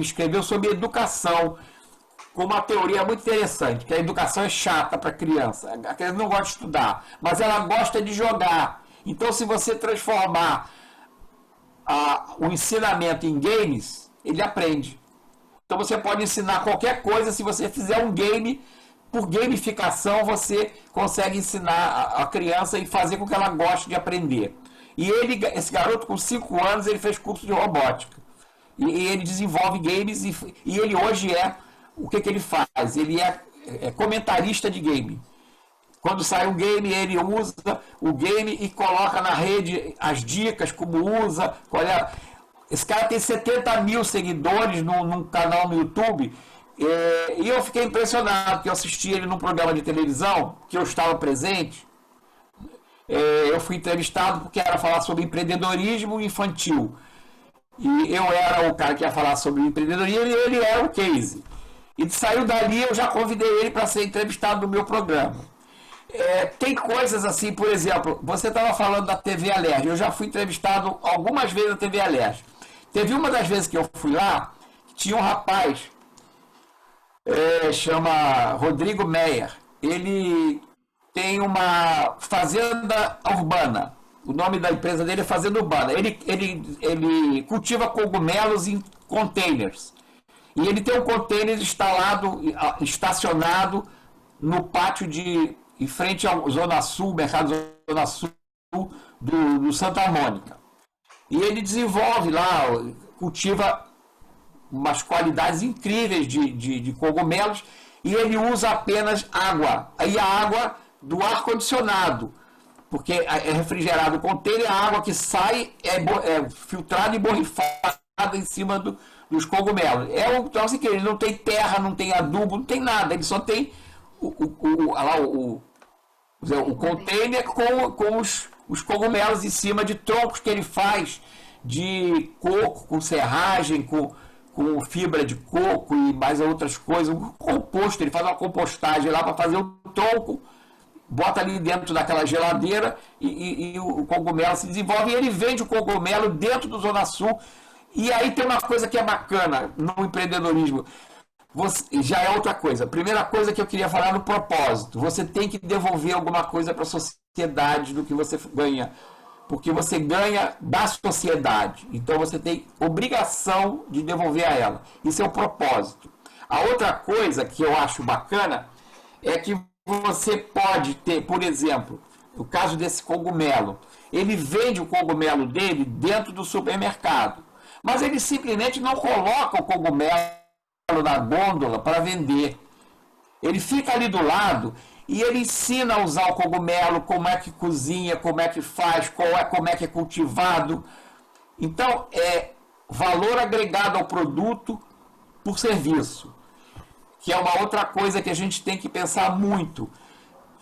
escreveu sobre educação, com uma teoria muito interessante, que a educação é chata para a criança. A criança não gosta de estudar, mas ela gosta de jogar. Então, se você transformar o ensinamento em games, ele aprende. Então você pode ensinar qualquer coisa, se você fizer um game, por gamificação você consegue ensinar a criança e fazer com que ela goste de aprender. E esse garoto com 5 anos, ele fez curso de robótica. E ele desenvolve games e ele hoje o que ele faz? Ele é comentarista de game. Quando sai um game, ele usa o game e coloca na rede as dicas, como usa, qual é. Esse cara tem 70 mil seguidores num canal no YouTube, e eu fiquei impressionado, porque eu assisti ele num programa de televisão, que eu estava presente. Eu fui entrevistado porque era falar sobre empreendedorismo infantil. E eu era o cara que ia falar sobre empreendedorismo e ele era o case. E saiu dali, eu já convidei ele para ser entrevistado no meu programa. Tem coisas assim, por exemplo, você estava falando da TV Alerj, eu já fui entrevistado algumas vezes na TV Alerj. Teve uma das vezes que eu fui lá, tinha um rapaz, chama Rodrigo Meyer. Ele tem uma fazenda urbana. O nome da empresa dele é Fazenda Urbana. Ele cultiva cogumelos em containers. E ele tem um container estacionado no pátio em frente ao Zona Sul, mercado Zona Sul do Santa Mônica. E ele desenvolve lá, cultiva umas qualidades incríveis de cogumelos, e ele usa apenas água. Aí a água do ar-condicionado, porque é refrigerado o container, a água que sai é filtrada e borrifada em cima dos cogumelos. É um troço que ele não tem terra, não tem adubo, não tem nada, ele só tem o container com os cogumelos em cima de troncos que ele faz de coco, com serragem, com fibra de coco e mais outras coisas, um composto. Ele faz uma compostagem lá para fazer o tronco, bota ali dentro daquela geladeira e o cogumelo se desenvolve, e ele vende o cogumelo dentro do Zona Sul. E aí tem uma coisa que é bacana no empreendedorismo, já é outra coisa. Primeira coisa que eu queria falar no propósito: você tem que devolver alguma coisa para a sociedade do que você ganha, porque você ganha da sociedade, então você tem obrigação de devolver a ela. Isso é o propósito. A outra coisa que eu acho bacana é que você pode ter, por exemplo, o caso desse cogumelo, ele vende o cogumelo dele dentro do supermercado, mas ele simplesmente não coloca o cogumelo na gôndola para vender. Ele fica ali do lado e ele ensina a usar o cogumelo, como é que cozinha, como é que faz, como é que é cultivado. Então, é valor agregado ao produto por serviço, que é uma outra coisa que a gente tem que pensar muito.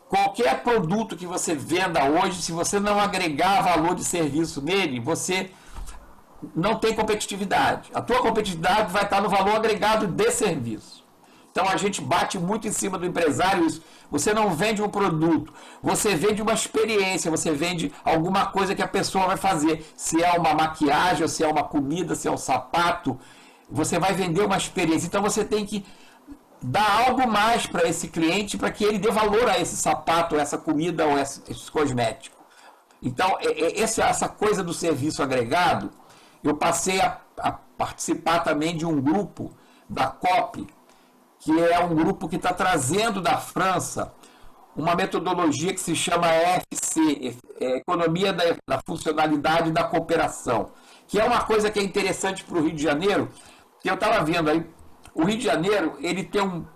Qualquer produto que você venda hoje, se você não agregar valor de serviço nele, você não tem competitividade. A tua competitividade vai estar no valor agregado de serviço. Então a gente bate muito em cima do empresário isso. Você não vende um produto, você vende uma experiência, você vende alguma coisa que a pessoa vai fazer. Se é uma maquiagem, ou se é uma comida, se é um sapato, você vai vender uma experiência. Então você tem que dar algo mais para esse cliente, para que ele dê valor a esse sapato, essa comida ou esse cosmético. Então essa coisa do serviço agregado, eu passei a participar também de um grupo da COP, que é um grupo que está trazendo da França uma metodologia que se chama EFC, Economia da Funcionalidade da Cooperação, que é uma coisa que é interessante para o Rio de Janeiro, que eu estava vendo aí. O Rio de Janeiro, ele tem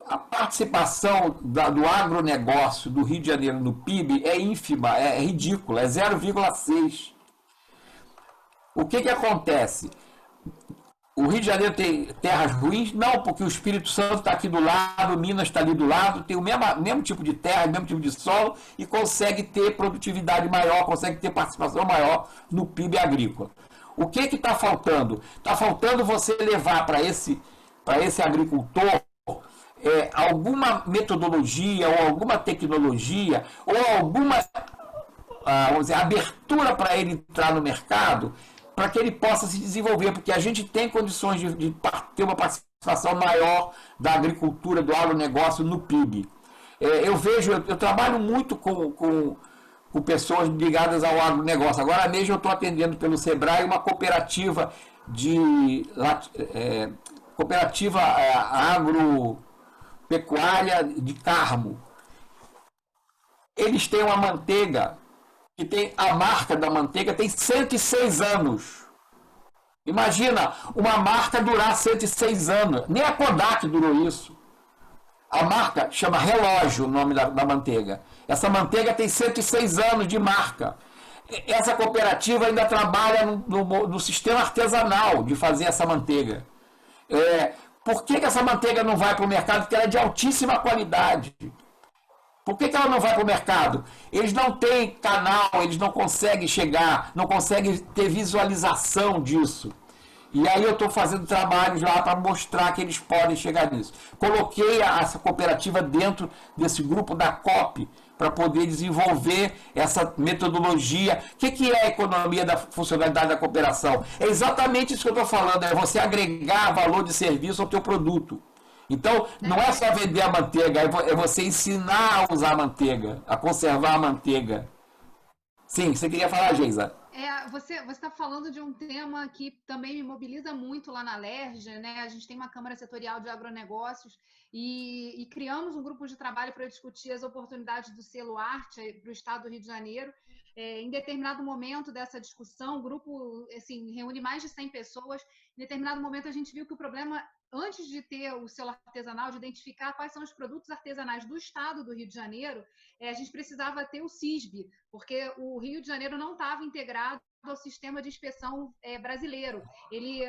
a participação do agronegócio do Rio de Janeiro no PIB é ínfima, é ridícula, é 0,6%. O que acontece? O Rio de Janeiro tem terras ruins? Não, porque o Espírito Santo está aqui do lado, Minas está ali do lado, tem o mesmo tipo de terra, o mesmo tipo de solo e consegue ter produtividade maior, consegue ter participação maior no PIB agrícola. O que está faltando? Está faltando você levar para esse agricultor alguma metodologia ou alguma tecnologia ou alguma abertura para ele entrar no mercado, para que ele possa se desenvolver, porque a gente tem condições de ter uma participação maior da agricultura, do agronegócio no PIB. Eu trabalho muito com pessoas ligadas ao agronegócio. Agora mesmo eu estou atendendo pelo Sebrae uma cooperativa agropecuária de Carmo. Eles têm uma manteiga que tem a marca da manteiga, tem 106 anos. Imagina uma marca durar 106 anos. Nem a Kodak durou isso. A marca chama Relógio, o nome da manteiga. Essa manteiga tem 106 anos de marca. Essa cooperativa ainda trabalha no sistema artesanal de fazer essa manteiga. Por que essa manteiga não vai para o mercado? Porque ela é de altíssima qualidade. Por que ela não vai para o mercado? Eles não têm canal, eles não conseguem chegar, não conseguem ter visualização disso. E aí eu estou fazendo trabalhos lá para mostrar que eles podem chegar nisso. Coloquei essa cooperativa dentro desse grupo da COP, para poder desenvolver essa metodologia. O que é a economia da funcionalidade da cooperação? É exatamente isso que eu estou falando, é você agregar valor de serviço ao teu produto. Então, não é só vender a manteiga, é você ensinar a usar a manteiga, a conservar a manteiga. Sim, você queria falar, Geisa? Você está falando de um tema que também me mobiliza muito lá na LERJ, né? A gente tem uma Câmara Setorial de Agronegócios e criamos um grupo de trabalho para discutir as oportunidades do selo arte para o estado do Rio de Janeiro. Em determinado momento dessa discussão, o grupo assim, reúne mais de 100 pessoas. Em determinado momento, a gente viu que o problema, antes de ter o selo artesanal, de identificar quais são os produtos artesanais do estado do Rio de Janeiro, a gente precisava ter o CISB, porque o Rio de Janeiro não estava integrado ao sistema de inspeção brasileiro. Ele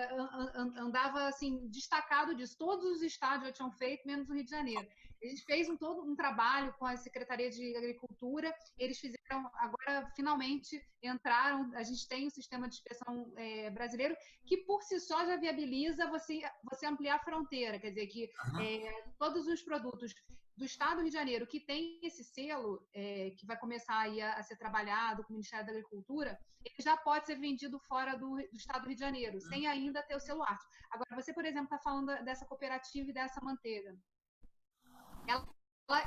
andava assim, destacado disso. Todos os estados já tinham feito, menos o Rio de Janeiro. A gente fez todo um trabalho com a Secretaria de Agricultura, eles fizeram, agora finalmente entraram, a gente tem o sistema de inspeção brasileiro, que por si só já viabiliza você ampliar a fronteira, quer dizer que todos os produtos do estado do Rio de Janeiro que tem esse selo, que vai começar aí a ser trabalhado com o Ministério da Agricultura, ele já pode ser vendido fora do estado do Rio de Janeiro, sem ainda ter o selo arte. Agora, você, por exemplo, está falando dessa cooperativa e dessa manteiga.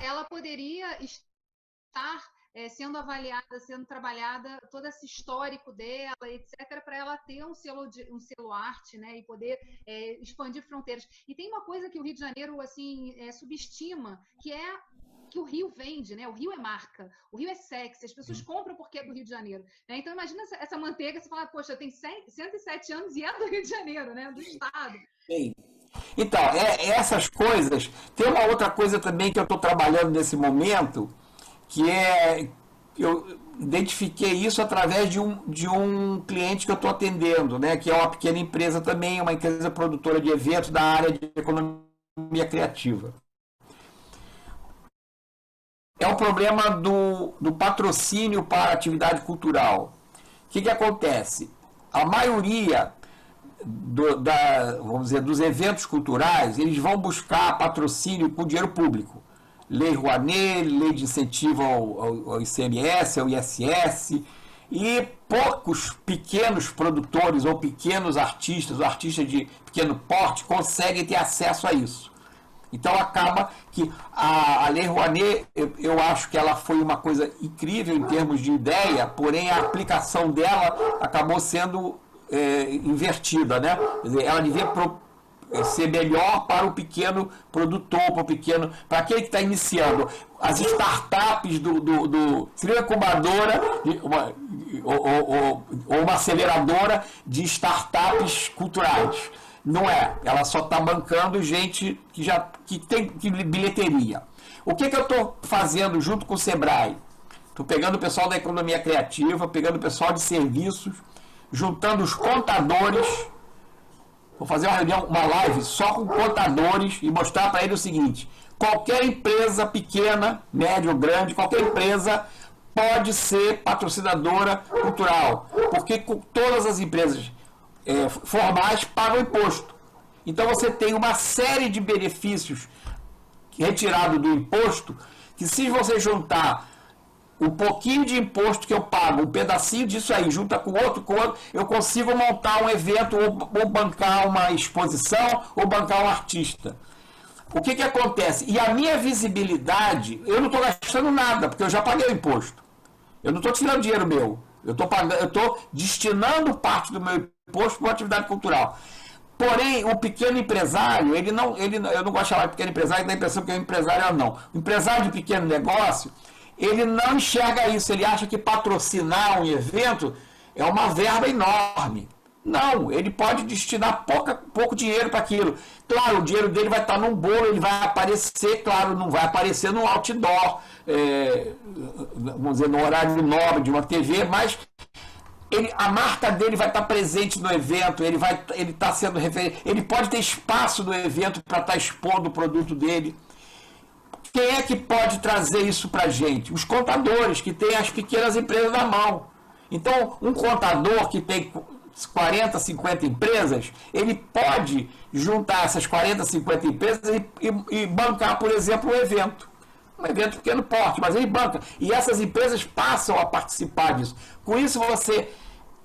Ela poderia estar sendo avaliada, sendo trabalhada, todo esse histórico dela, etc., para ela ter um selo arte, né, e poder expandir fronteiras. E tem uma coisa que o Rio de Janeiro assim, subestima, que é que o Rio vende, né? O Rio é marca, o Rio é sexy, as pessoas compram porque é do Rio de Janeiro. Né? Então, imagina essa manteiga, você fala, poxa, tem 107 anos e é do Rio de Janeiro, né? Do estado. Sim. Então, essas coisas. Tem uma outra coisa também que eu estou trabalhando nesse momento, que eu identifiquei isso através de um cliente que eu estou atendendo, né, que é uma pequena empresa também, uma empresa produtora de eventos da área de economia criativa. É o problema do patrocínio para a atividade cultural. O que acontece? A maioria vamos dizer, dos eventos culturais, eles vão buscar patrocínio com dinheiro público. Lei Rouanet, lei de incentivo ao ICMS, ao ISS, e poucos pequenos produtores ou pequenos artistas, ou artistas de pequeno porte, conseguem ter acesso a isso. Então acaba que a Lei Rouanet, eu acho que ela foi uma coisa incrível em termos de ideia, porém a aplicação dela acabou sendo invertida, né? Quer dizer, ela devia ser melhor para o pequeno produtor, para aquele que está iniciando. As startups seria uma incubadora ou uma aceleradora de startups culturais. Não é, ela só está bancando gente que tem bilheteria. O que eu estou fazendo junto com o Sebrae? Estou pegando o pessoal da economia criativa, pegando o pessoal de serviços, juntando os contadores. Vou fazer uma reunião, uma live só com contadores e mostrar para eles o seguinte: qualquer empresa pequena, média ou grande, qualquer empresa pode ser patrocinadora cultural, porque todas as empresas formais pagam imposto. Então você tem uma série de benefícios retirados do imposto, que se você juntar um pouquinho de imposto que eu pago, um pedacinho disso aí, junta com outro, eu consigo montar um evento, ou bancar uma exposição, ou bancar um artista. O que acontece? E a minha visibilidade, eu não estou gastando nada, porque eu já paguei o imposto. Eu não estou tirando dinheiro meu. Eu estou destinando parte do meu imposto para uma atividade cultural. Porém, o pequeno empresário, eu não gosto de chamar de pequeno empresário, dá a impressão que é um empresário, não. O empresário de pequeno negócio, ele não enxerga isso, ele acha que patrocinar um evento é uma verba enorme. Não, ele pode destinar pouco dinheiro para aquilo. Claro, o dinheiro dele vai estar num bolo, ele vai aparecer, claro, não vai aparecer no outdoor, vamos dizer, no horário nobre de uma TV, mas a marca dele vai estar presente no evento, ele está sendo referente, ele pode ter espaço no evento para estar expondo o produto dele. Quem é que pode trazer isso para a gente? Os contadores, que têm as pequenas empresas na mão. Então, um contador que tem 40, 50 empresas, ele pode juntar essas 40, 50 empresas e bancar, por exemplo, um evento. um evento de pequeno porte, mas ele banca. E essas empresas passam a participar disso. Com isso,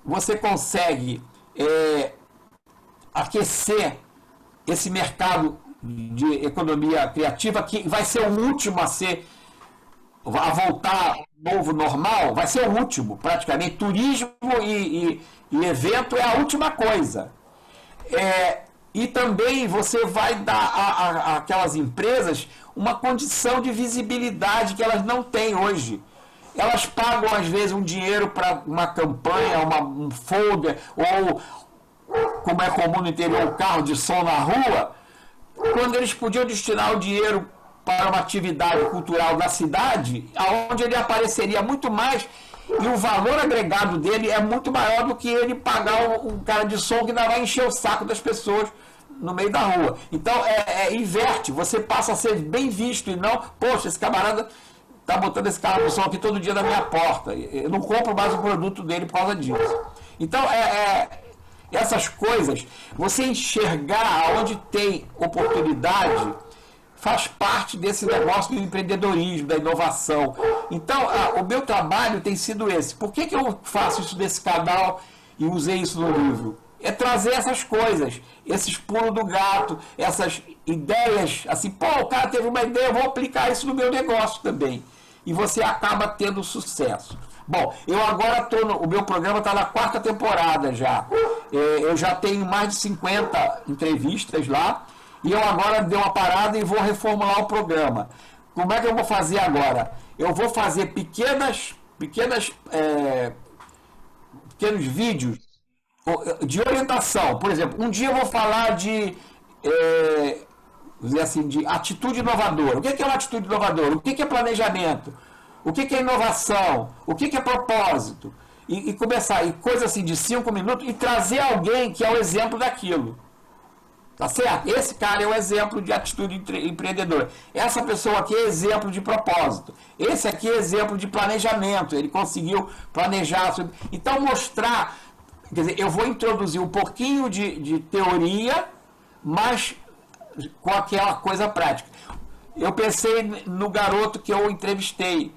você consegue aquecer esse mercado de economia criativa, que vai ser o último a voltar novo normal, vai ser o último, praticamente. Turismo e evento é a última coisa. E também você vai dar àquelas empresas uma condição de visibilidade que elas não têm hoje. Elas pagam, às vezes, um dinheiro para uma campanha, um folder, ou, como é comum no interior, um carro de som na rua, quando eles podiam destinar o dinheiro para uma atividade cultural da cidade, onde ele apareceria muito mais, e o valor agregado dele é muito maior do que ele pagar um cara de som que ainda vai encher o saco das pessoas no meio da rua. Então, inverte, você passa a ser bem visto e não, poxa, esse camarada está botando esse carro de som aqui todo dia na minha porta, eu não compro mais o produto dele por causa disso. Então, essas coisas, você enxergar onde tem oportunidade, faz parte desse negócio do empreendedorismo, da inovação. Então, o meu trabalho tem sido esse. Por que eu faço isso nesse canal e usei isso no livro? É trazer essas coisas, esses pulos do gato, essas ideias, assim, pô, o cara teve uma ideia, eu vou aplicar isso no meu negócio também. E você acaba tendo sucesso. Bom, eu agora o meu programa está na 4ª temporada já. Eu já tenho mais de 50 entrevistas lá. E eu agora dei uma parada e vou reformular o programa. Como é que eu vou fazer agora? Eu vou fazer pequenos vídeos de orientação. Por exemplo, um dia eu vou falar de atitude inovadora. O que é uma atitude inovadora? O que é planejamento? O que é inovação? O que é propósito? E começar, coisa assim de 5 minutos, e trazer alguém que é o exemplo daquilo. Tá certo? Esse cara é o exemplo de atitude empreendedora. Essa pessoa aqui é exemplo de propósito. Esse aqui é exemplo de planejamento. Ele conseguiu planejar. Então, mostrar. Quer dizer, eu vou introduzir um pouquinho de teoria, mas com aquela coisa prática. Eu pensei no garoto que eu entrevistei.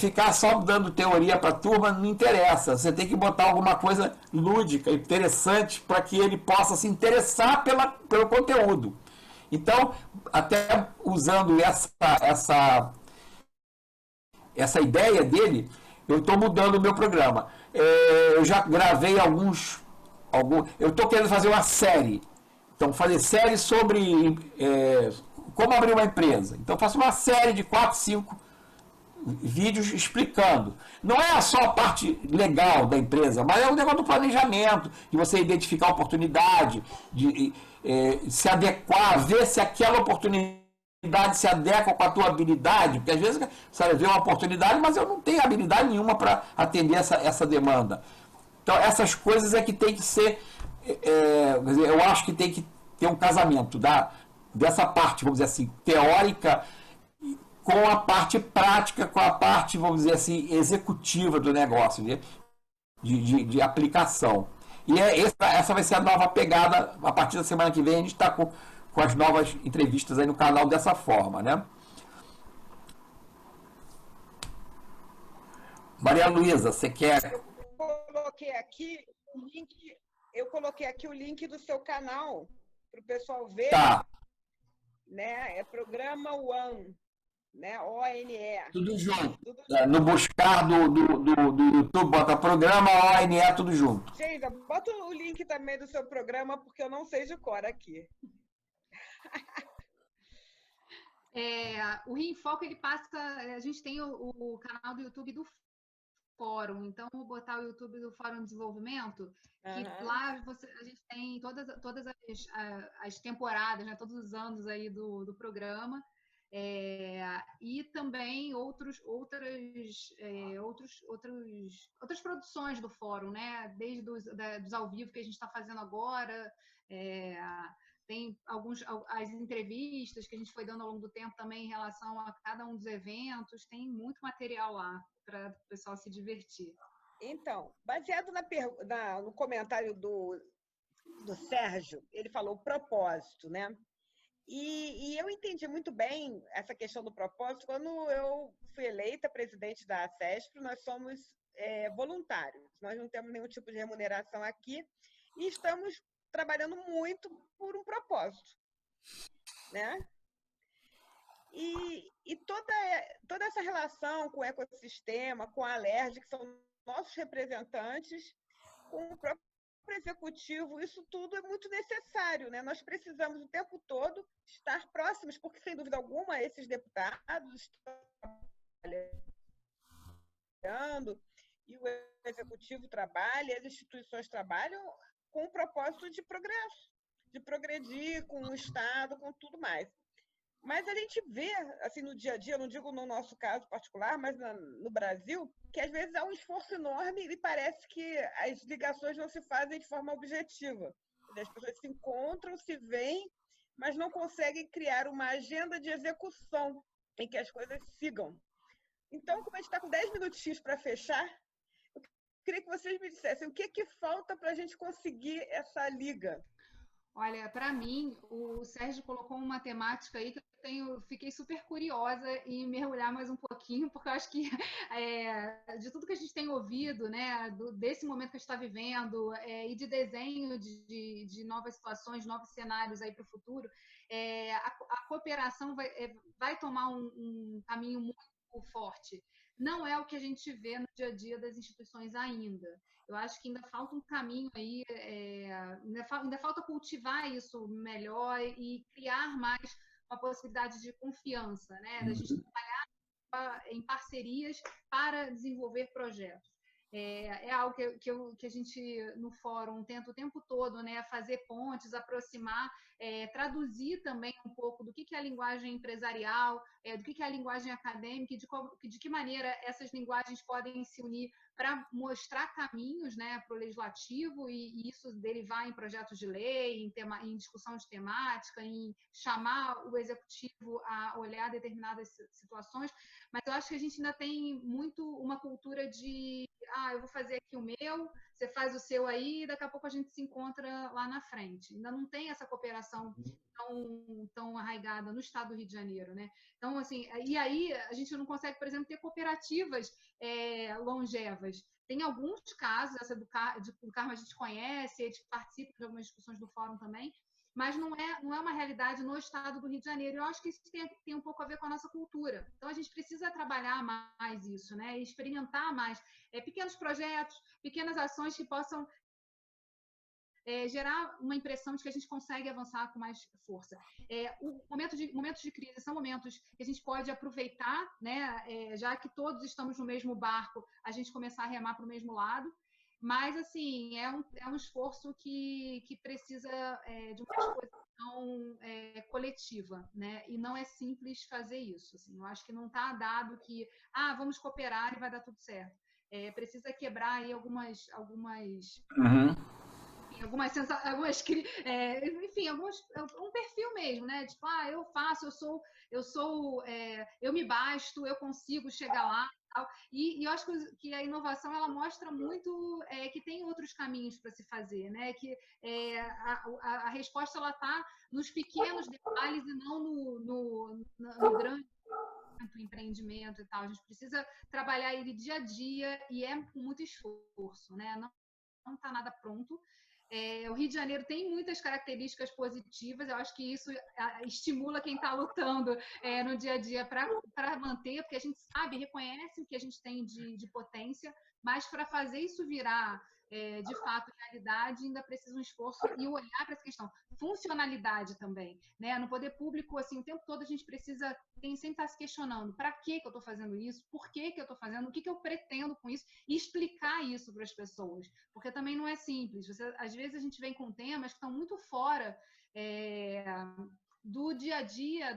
Ficar só dando teoria para a turma não interessa. Você tem que botar alguma coisa lúdica, interessante, para que ele possa se interessar pelo conteúdo. Então, até usando essa ideia dele, eu estou mudando o meu programa. Eu já gravei alguns. Eu estou querendo fazer uma série. Então, fazer série sobre como abrir uma empresa. Então, faço uma série de 4, 5 vídeos explicando. Não é só a parte legal da empresa, mas é o negócio do planejamento, de você identificar a oportunidade, de se adequar, ver se aquela oportunidade se adequa com a tua habilidade, porque às vezes você vê uma oportunidade, mas eu não tenho habilidade nenhuma para atender essa demanda. Então, essas coisas é que tem que ser, eu acho que tem que ter um casamento dessa parte, vamos dizer assim, teórica, com a parte prática, com a parte, vamos dizer assim, executiva do negócio, de aplicação. E essa vai ser a nova pegada. A partir da semana que vem a gente está com as novas entrevistas aí no canal dessa forma, né? Maria Luísa, você quer... Eu coloquei aqui o link do seu canal para o pessoal ver. Tá. Né? É Programa One. Né? ONE. Tudo junto. No buscar do YouTube, bota programa ONE, tudo junto. Geisa, bota o link também do seu programa, porque eu não sei de cor aqui. O Rio em Foco, ele passa... A gente tem o canal do YouTube do Fórum, então vou botar o YouTube do Fórum de Desenvolvimento, que lá a gente tem todas as temporadas, né? Todos os anos aí do programa. E também outras produções do fórum, né? Desde dos ao vivo que a gente está fazendo agora, tem as entrevistas que a gente foi dando ao longo do tempo também em relação a cada um dos eventos, tem muito material lá para o pessoal se divertir. Então, baseado no comentário do Sérgio, ele falou propósito, né? E eu entendi muito bem essa questão do propósito quando eu fui eleita presidente da ACESP. Nós somos voluntários, nós não temos nenhum tipo de remuneração aqui e estamos trabalhando muito por um propósito, né? E toda essa relação com o ecossistema, com a Alerj, que são nossos representantes, com o próprio executivo, isso tudo é muito necessário, né? Nós precisamos o tempo todo estar próximos, porque, sem dúvida alguma, esses deputados estão trabalhando e o executivo trabalha, as instituições trabalham com o propósito de progresso, de progredir com o Estado, com tudo mais. Mas a gente vê, assim, no dia a dia, não digo no nosso caso particular, mas no Brasil, que às vezes há um esforço enorme e parece que as ligações não se fazem de forma objetiva. As pessoas se encontram, se veem, mas não conseguem criar uma agenda de execução em que as coisas sigam. Então, como a gente está com 10 minutinhos para fechar, eu queria que vocês me dissessem o que falta para a gente conseguir essa liga. Olha, para mim, o Sérgio colocou uma temática aí que fiquei super curiosa em mergulhar mais um pouquinho, porque eu acho que de tudo que a gente tem ouvido, né, desse momento que a gente está vivendo, e de desenho de novas situações, novos cenários aí para o futuro, a cooperação vai tomar um caminho muito forte. Não é o que a gente vê no dia a dia das instituições ainda. Eu acho que ainda falta um caminho aí, ainda falta cultivar isso melhor e criar mais uma possibilidade de confiança, né? Da gente trabalhar em parcerias para desenvolver projetos. É algo que a gente, no fórum, tenta o tempo todo, né, fazer pontes, aproximar, traduzir também um pouco do que é a linguagem empresarial, do que é a linguagem acadêmica e de que maneira essas linguagens podem se unir para mostrar caminhos, né, para o legislativo e isso derivar em projetos de lei, em discussão de temática, em chamar o executivo a olhar determinadas situações, mas eu acho que a gente ainda tem muito uma cultura de eu vou fazer aqui o meu, você faz o seu aí, e daqui a pouco a gente se encontra lá na frente. Ainda não tem essa cooperação tão arraigada no estado do Rio de Janeiro, né? Então, assim, e aí a gente não consegue, por exemplo, ter cooperativas longevas. Tem alguns casos, essa do Carmo a gente conhece, a gente participa de algumas discussões do fórum também, mas não é uma realidade no estado do Rio de Janeiro. Eu acho que isso tem um pouco a ver com a nossa cultura. Então, a gente precisa trabalhar mais isso, né? E experimentar mais pequenos projetos, pequenas ações que possam gerar uma impressão de que a gente consegue avançar com mais força. Momentos de crise são momentos que a gente pode aproveitar, né? Já que todos estamos no mesmo barco, a gente começar a remar para o mesmo lado. Mas, assim, é um esforço que precisa de uma disposição coletiva, né? E não é simples fazer isso. Assim. Eu acho que não está dado que, vamos cooperar e vai dar tudo certo. Precisa quebrar aí algumas um perfil mesmo, né? Tipo, eu faço, eu me basto, eu consigo chegar lá. E eu acho que a inovação ela mostra muito que tem outros caminhos para se fazer, né? Que a resposta ela está nos pequenos detalhes e não no grande empreendimento e tal. A gente precisa trabalhar ele dia a dia e com muito esforço, né? Não está nada pronto. O Rio de Janeiro tem muitas características positivas, eu acho que isso estimula quem está lutando no dia a dia para manter, porque a gente sabe, reconhece o que a gente tem de potência, mas para fazer isso virar de fato realidade, ainda precisa um esforço e olhar para essa questão. Funcionalidade também, né? No poder público, assim, o tempo todo a gente precisa sempre estar se questionando para que eu estou fazendo isso, por que eu estou fazendo, o que eu pretendo com isso e explicar isso para as pessoas, porque também não é simples. Às vezes a gente vem com temas que estão muito fora do dia a dia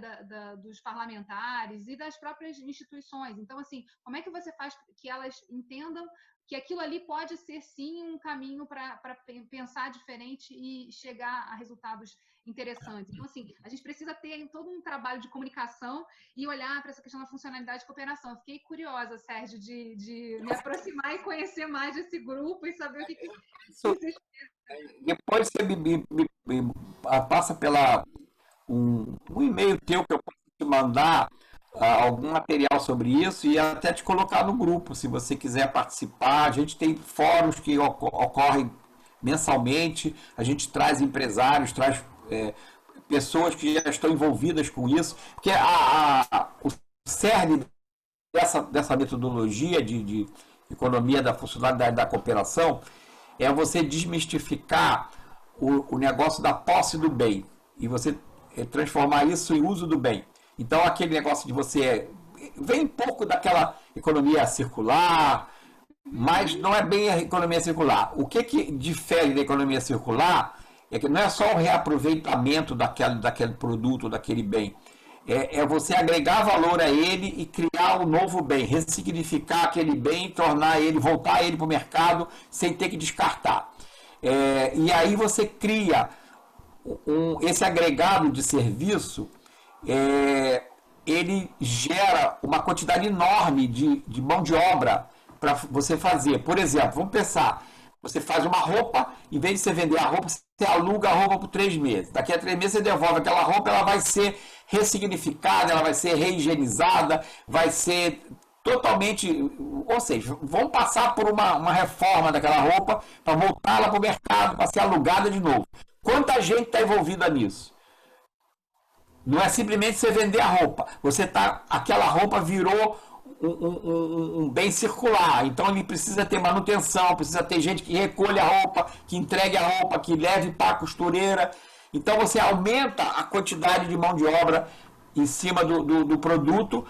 dos parlamentares e das próprias instituições. Então, assim, como é que você faz que elas entendam que aquilo ali pode ser, sim, um caminho para pensar diferente e chegar a resultados interessantes. Então, assim, a gente precisa ter todo um trabalho de comunicação e olhar para essa questão da funcionalidade de cooperação. Fiquei curiosa, Sérgio, de me aproximar e conhecer mais desse grupo e saber o que vocês... Depois você me passa um e-mail teu que eu posso te mandar algum material sobre isso e até te colocar no grupo, se você quiser participar. A gente tem fóruns que ocorrem mensalmente, a gente traz empresários, traz pessoas que já estão envolvidas com isso, porque o cerne dessa metodologia de economia da funcionalidade da cooperação é você desmistificar o negócio da posse do bem e você transformar isso em uso do bem. Então, aquele negócio de você... Vem um pouco daquela economia circular, mas não é bem a economia circular. O que difere da economia circular é que não é só o reaproveitamento daquele produto, daquele bem. É você agregar valor a ele e criar um novo bem, ressignificar aquele bem, voltar ele para o mercado sem ter que descartar. E aí você cria esse agregado de serviço, ele gera uma quantidade enorme de mão de obra para você fazer. Por exemplo, vamos pensar, você faz uma roupa, em vez de você vender a roupa, você aluga a roupa por 3 meses. Daqui a 3 meses você devolve aquela roupa, ela vai ser ressignificada, ela vai ser reigienizada, vai ser totalmente... Ou seja, vão passar por uma reforma daquela roupa para voltá-la para o mercado, para ser alugada de novo. Quanta gente está envolvida nisso? Não é simplesmente você vender a roupa. Aquela roupa virou um bem circular. Então ele precisa ter manutenção, precisa ter gente que recolha a roupa, que entregue a roupa, que leve para a costureira. Então você aumenta a quantidade de mão de obra em cima do produto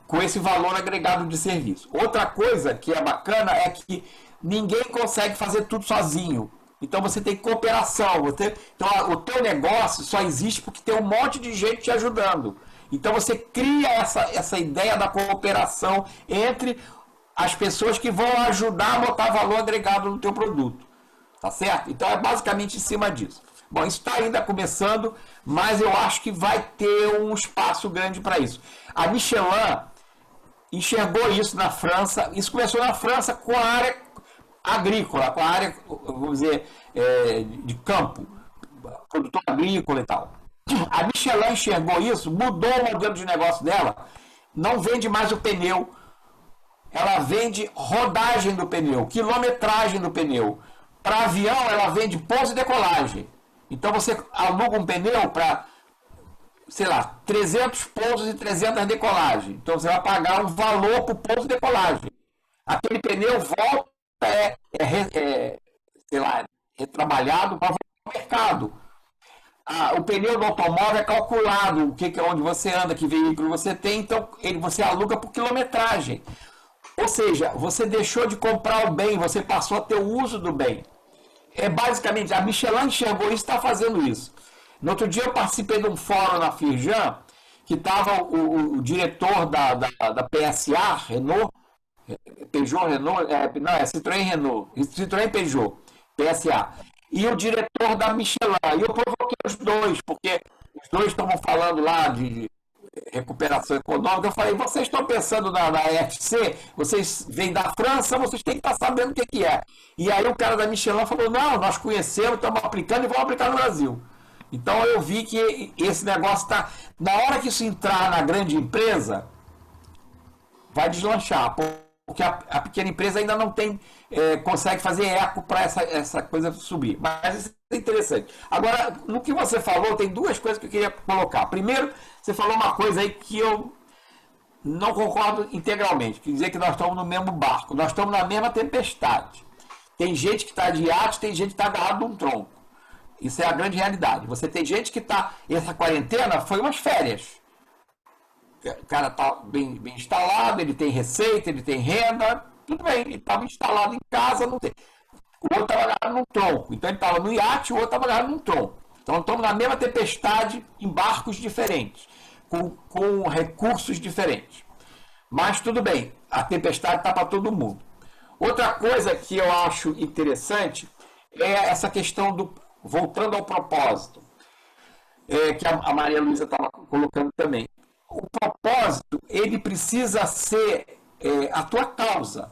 com esse valor agregado de serviço. Outra coisa que é bacana é que ninguém consegue fazer tudo sozinho. Então você tem cooperação. Então o teu negócio só existe porque tem um monte de gente te ajudando. Então você cria essa ideia da cooperação entre as pessoas que vão ajudar a botar valor agregado no teu produto. Tá certo? Então é basicamente em cima disso. Bom, isso está ainda começando, mas eu acho que vai ter um espaço grande para isso. A Michelin enxergou isso na França. Isso começou na França com a área agrícola, com a área, vamos dizer, de campo, produtor agrícola e tal. A Michelin enxergou isso, mudou o modelo de negócio dela, não vende mais o pneu, ela vende rodagem do pneu, quilometragem do pneu. Para avião, ela vende pouso e decolagem. Então você aluga um pneu para, sei lá, 300 pousos e 300 decolagens. Então você vai pagar um valor por pouso e decolagem. Aquele pneu volta, sei lá, retrabalhado para voltar ao mercado. O pneu do automóvel é calculado, onde você anda, que veículo você tem, então você aluga por quilometragem. Ou seja, você deixou de comprar o bem, você passou a ter o uso do bem. Basicamente, a Michelin enxergou isso e está fazendo isso. No outro dia eu participei de um fórum na Firjan, que estava o diretor da PSA, Renault, Peugeot, Renault, Citroën Renault, Citroën Peugeot, PSA. E o diretor da Michelin. E eu provoquei os dois, porque os dois estavam falando lá de recuperação econômica. Eu falei, vocês estão pensando na EFC? Vocês vêm da França, vocês têm que estar sabendo o que é. E aí o cara da Michelin falou, não, nós conhecemos, estamos aplicando e vamos aplicar no Brasil. Então eu vi que esse negócio está... Na hora que isso entrar na grande empresa, vai deslanchar, porque a pequena empresa ainda não tem, consegue fazer eco para essa coisa subir. Mas isso é interessante. Agora, no que você falou, tem duas coisas que eu queria colocar. Primeiro, você falou uma coisa aí que eu não concordo integralmente. Quer dizer que nós estamos no mesmo barco, nós estamos na mesma tempestade. Tem gente que está de iate, tem gente que está agarrado num tronco. Isso é a grande realidade. Você tem gente que está... Essa quarentena foi umas férias. O cara está bem instalado, ele tem receita, ele tem renda, tudo bem, ele estava instalado em casa, não tem. O outro estava agarrado num tronco, então ele estava no iate, o outro estava agarrado num tronco. Então estamos na mesma tempestade, em barcos diferentes, com recursos diferentes. Mas tudo bem, a tempestade está para todo mundo. Outra coisa que eu acho interessante é essa questão voltando ao propósito, que a Maria Luísa estava colocando também. O propósito, ele precisa ser a tua causa.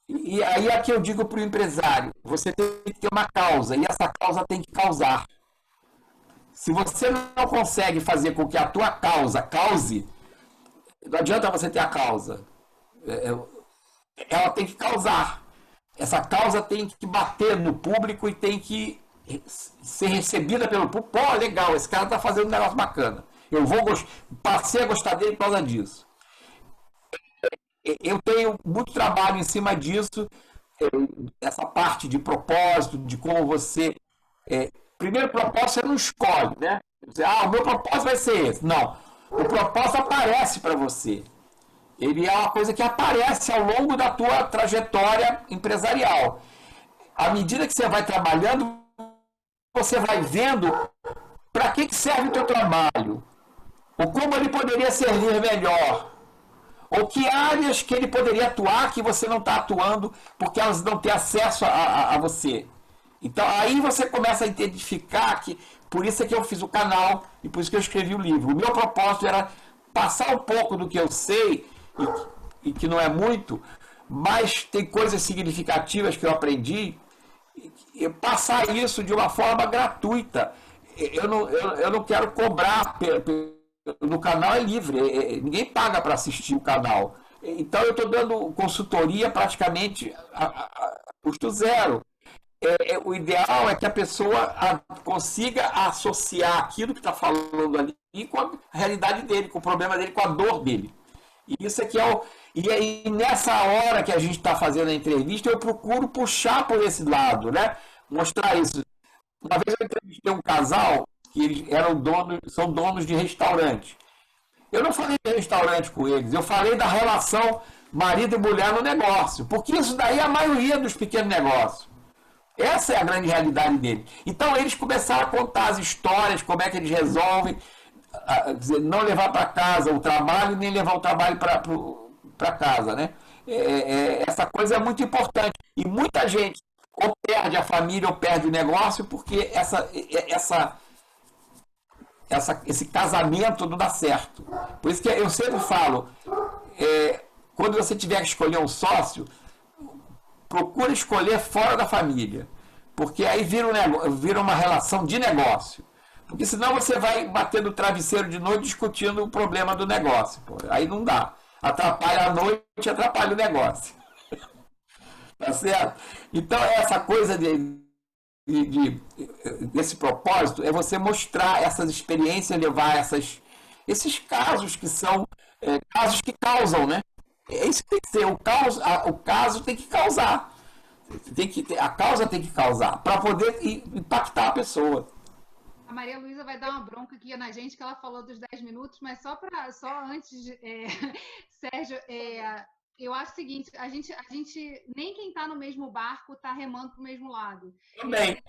E aí é que eu digo para o empresário, você tem que ter uma causa, e essa causa tem que causar. Se você não consegue fazer com que a tua causa cause, não adianta você ter a causa. Ela tem que causar. Essa causa tem que bater no público e tem que ser recebida pelo público. Pô, legal, esse cara está fazendo um negócio bacana. Passei a gostar dele por causa disso. Eu tenho muito trabalho em cima disso, essa parte de propósito, de como você... primeiro propósito você não escolhe, né? O meu propósito vai ser esse. Não, o propósito aparece para você. Ele é uma coisa que aparece ao longo da tua trajetória empresarial. À medida que você vai trabalhando, você vai vendo para que serve o teu trabalho, ou como ele poderia servir melhor, ou que áreas que ele poderia atuar que você não está atuando porque elas não têm acesso a você. Então aí você começa a identificar que, por isso é que eu fiz o canal e por isso que eu escrevi o livro. O meu propósito era passar um pouco do que eu sei, e que não é muito, mas tem coisas significativas que eu aprendi, e passar isso de uma forma gratuita. Eu não quero cobrar, no canal é livre, ninguém paga para assistir o canal. Então eu estou dando consultoria praticamente a custo zero. O ideal é que a pessoa consiga associar aquilo que está falando ali com a realidade dele, com o problema dele, com a dor dele. E isso aqui E aí, nessa hora que a gente está fazendo a entrevista, eu procuro puxar por esse lado, né? Mostrar isso. Uma vez eu entrevistei um casal que eles são donos de restaurante. Eu não falei de restaurante com eles, eu falei da relação marido e mulher no negócio, porque isso daí é a maioria dos pequenos negócios. Essa é a grande realidade deles. Então, eles começaram a contar as histórias, como é que eles resolvem não levar para casa o trabalho, nem levar o trabalho para casa, né? Essa coisa é muito importante. E muita gente ou perde a família ou perde o negócio porque esse casamento não dá certo. Por isso que eu sempre falo, quando você tiver que escolher um sócio, procura escolher fora da família, porque aí vira uma relação de negócio. Porque senão você vai bater no travesseiro de noite discutindo o problema do negócio. Pô. Aí não dá. Atrapalha a noite e atrapalha o negócio. Tá certo? Então, essa coisa desse propósito é você mostrar essas experiências, levar esses casos que são casos que causam, né? É isso que tem que ser. O caso tem que causar. A causa tem que causar para poder impactar a pessoa. A Maria Luísa vai dar uma bronca aqui na gente, que ela falou dos 10 minutos, mas só antes, Sérgio, eu acho o seguinte, a gente nem quem está no mesmo barco está remando para o mesmo lado. Também.